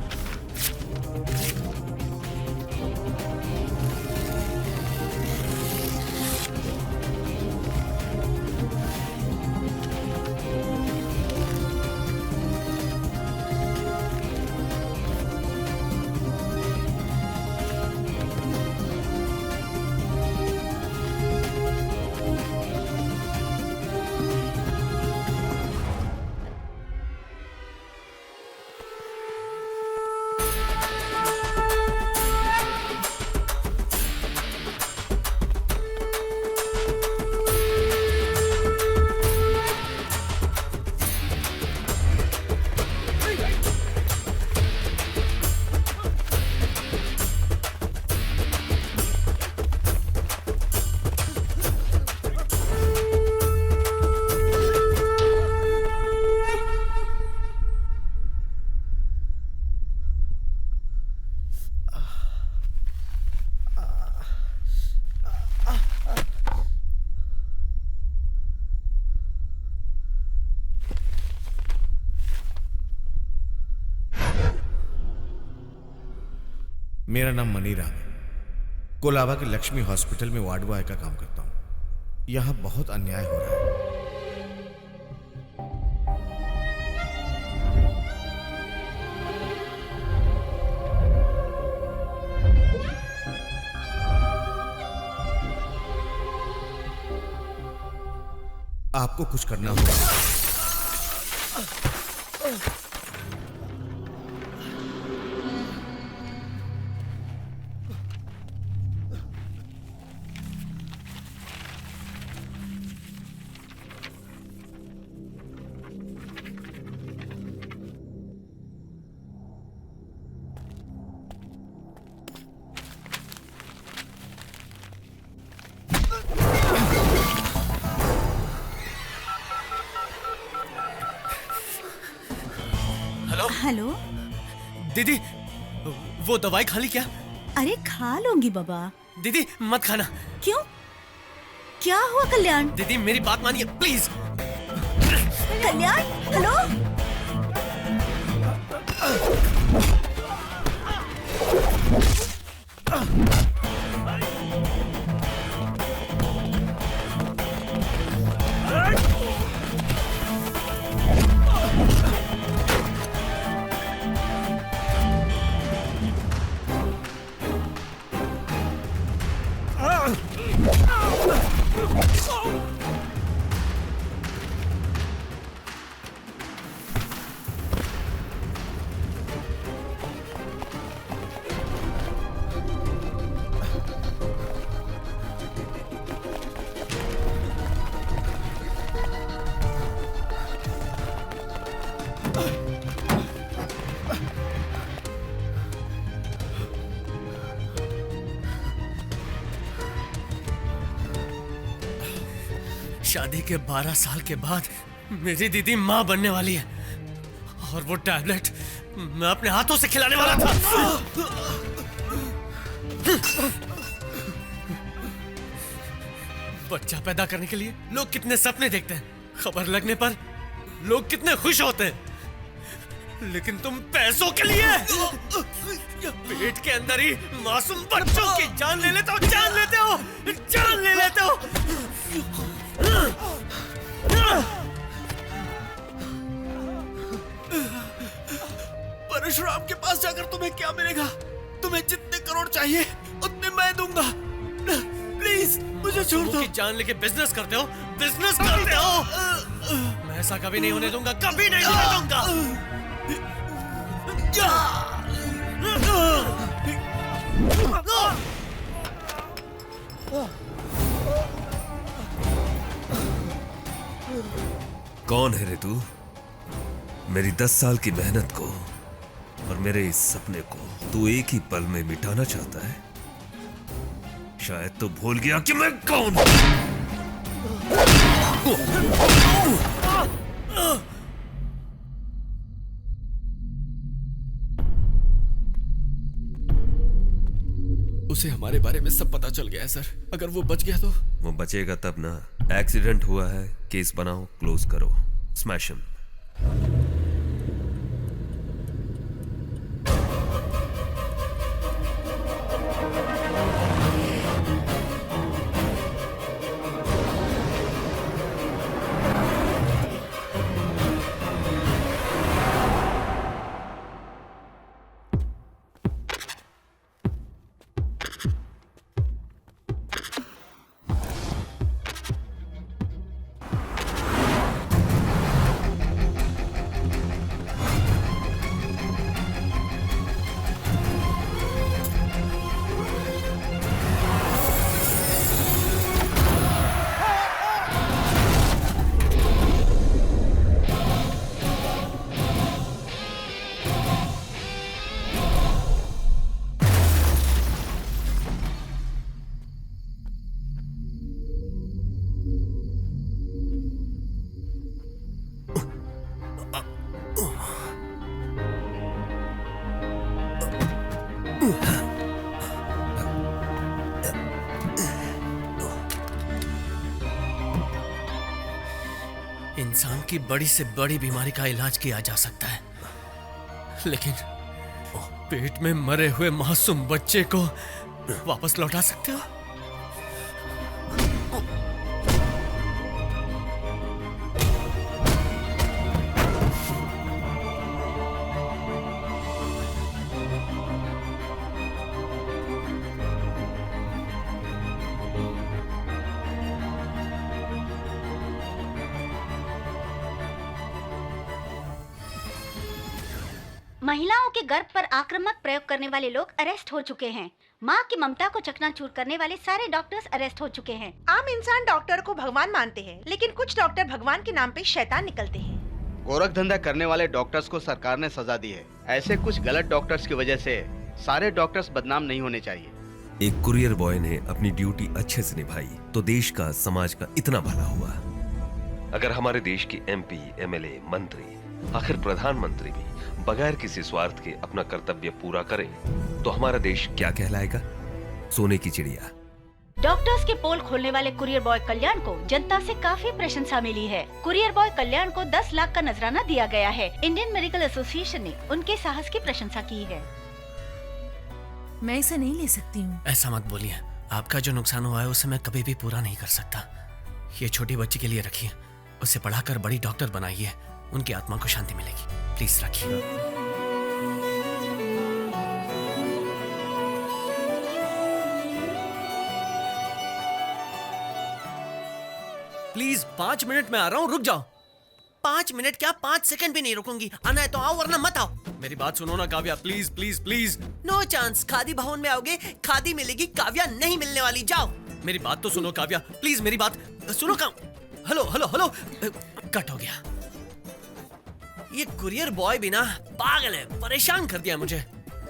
[SPEAKER 9] मेरा नाम मनीराम है। कोलाबा के लक्ष्मी हॉस्पिटल में वार्ड बॉय का काम करता हूं। यहां बहुत अन्याय हो रहा है। आपको कुछ करना होगा।
[SPEAKER 11] हेलो
[SPEAKER 4] दीदी, वो दवाई खा ली क्या?
[SPEAKER 11] अरे खा लूंगी बाबा।
[SPEAKER 4] दीदी मत खाना।
[SPEAKER 11] क्यों? क्या हुआ कल्याण?
[SPEAKER 4] दीदी मेरी बात मानिए प्लीज।
[SPEAKER 11] Kalyan hello.
[SPEAKER 4] शादी के 12 साल के बाद मेरी दीदी माँ बनने वाली है और वो टैबलेट मैं अपने हाथों से खिलाने वाला था। बच्चा पैदा करने के लिए लोग कितने सपने देखते हैं, खबर लगने पर लोग कितने खुश होते हैं, लेकिन तुम पैसों के लिए पेट के अंदर ही मासूम बच्चों की जान ले लेते हो, जान लेते हो, जान ले लेते हो।
[SPEAKER 16] परशुराम के पास जाकर तुम्हें क्या मिलेगा? तुम्हें जितने करोड़ चाहिए उतने मैं दूंगा। प्लीज मुझे छोड़ दो।
[SPEAKER 4] जान लेके बिजनेस करते हो, बिजनेस करते हो। मैं ऐसा कभी नहीं होने दूंगा, कभी नहीं होने दूंगा।
[SPEAKER 2] कौन है रे तू? मेरी 10 साल की मेहनत को और मेरे इस सपने को तू एक ही पल में मिटाना चाहता है? शायद तो भूल गया कि मैं कौन हूं।
[SPEAKER 6] उसे हमारे बारे में सब पता चल गया है सर। अगर वो बच गया तो?
[SPEAKER 2] वो बचेगा तब ना। एक्सीडेंट हुआ है, केस बनाओ, क्लोज करो, स्मैश हिम।
[SPEAKER 4] इंसान की बड़ी से बड़ी बीमारी का इलाज किया जा सकता है, लेकिन पेट में मरे हुए मासूम बच्चे को वापस लौटा सकते हो?
[SPEAKER 3] महिलाओं के गर्भ पर आक्रामक प्रयोग करने वाले लोग अरेस्ट हो चुके हैं। माँ की ममता को चकनाचूर करने वाले सारे डॉक्टर्स अरेस्ट हो चुके हैं।
[SPEAKER 15] आम इंसान डॉक्टर को भगवान मानते हैं, लेकिन कुछ डॉक्टर भगवान के नाम पे शैतान निकलते हैं।
[SPEAKER 22] गोरख धंधा करने वाले डॉक्टर्स को सरकार ने सजा दी है। ऐसे कुछ गलत डॉक्टर्स की वजह से सारे डॉक्टर्स बदनाम नहीं होने चाहिए।
[SPEAKER 2] एक कुरियर बॉय ने अपनी ड्यूटी अच्छे से निभाई तो देश का, समाज का इतना भला हुआ। अगर हमारे देश की MP, MLA, मंत्री, आखिर प्रधानमंत्री भी बगैर किसी स्वार्थ के अपना कर्तव्य पूरा करे तो हमारा देश क्या कहलाएगा? सोने की चिड़िया।
[SPEAKER 3] डॉक्टर्स के पोल खोलने वाले कुरियर बॉय कल्याण को जनता से काफी प्रशंसा मिली है। कुरियर बॉय कल्याण को 10 लाख का नजराना दिया गया है। इंडियन मेडिकल एसोसिएशन ने उनके साहस की प्रशंसा की है।
[SPEAKER 11] मैं इसे नहीं ले सकती हूँ।
[SPEAKER 4] ऐसा मत बोलिए, आपका जो नुकसान हुआ है उसे मैं कभी भी पूरा नहीं कर सकता। ये छोटी बच्ची के लिए रखिए, उसे पढ़ाकर बड़ी डॉक्टर बनाइए, उनकी आत्मा को शांति मिलेगी। प्लीज रखिए। प्लीज 5 मिनट में आ रहा हूँ, रुक जाओ। 5 मिनट क्या, 5 सेकंड भी नहीं रुकूंगी। आना है तो आओ वरना मत आओ। मेरी बात सुनो ना Kavya, please please please. No chance. Khadi Bhavan में आओगे, खादी मिलेगी, काव्या नहीं मिलने वाली। जाओ, मेरी बात तो सुनो काव्या, प्लीज मेरी बात सुनो। हेलो हेलो हेलो, कट हो गया। ये कुरियर बॉय भी ना पागल है, परेशान कर दिया मुझे।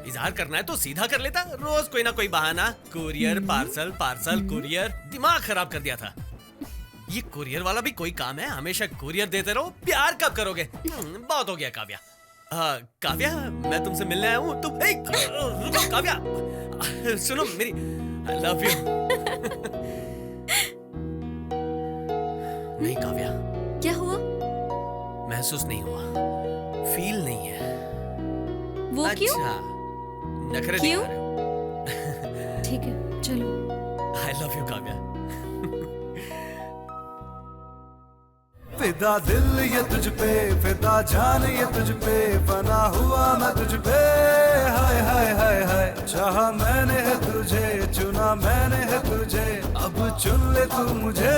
[SPEAKER 4] इजहार करना है तो सीधा कर लेता, रोज कोई ना कोई बहाना। कुरियर, पार्सल, पार्सल, कुरियर, दिमाग खराब कर दिया था। ये कुरियर वाला भी कोई काम है? हमेशा कुरियर देते रहो, प्यार कब करोगे? बहुत हो गया काव्या, काव्या, मैं तुमसे मिलने आया हूँ। तुम रुको काव्या, सुनो मेरी, आई लव यू। नहीं काव्या।
[SPEAKER 5] क्या हुआ?
[SPEAKER 4] महसूस नहीं हुआ, फील नहीं है।
[SPEAKER 5] वो क्यों?
[SPEAKER 4] नखरे
[SPEAKER 5] क्यों?
[SPEAKER 4] दिखा रहे हो।
[SPEAKER 5] ठीक है, चलो।
[SPEAKER 4] I love you Kavya.
[SPEAKER 12] फिदा दिल ये तुझ पे, फिदा जान ये तुझ पे, बना हुआ मैं तुझ पे। हाय हाय हाय हाय, चाहा मैंने है तुझे, चुना मैंने है तुझे, अब चुन ले तू मुझे।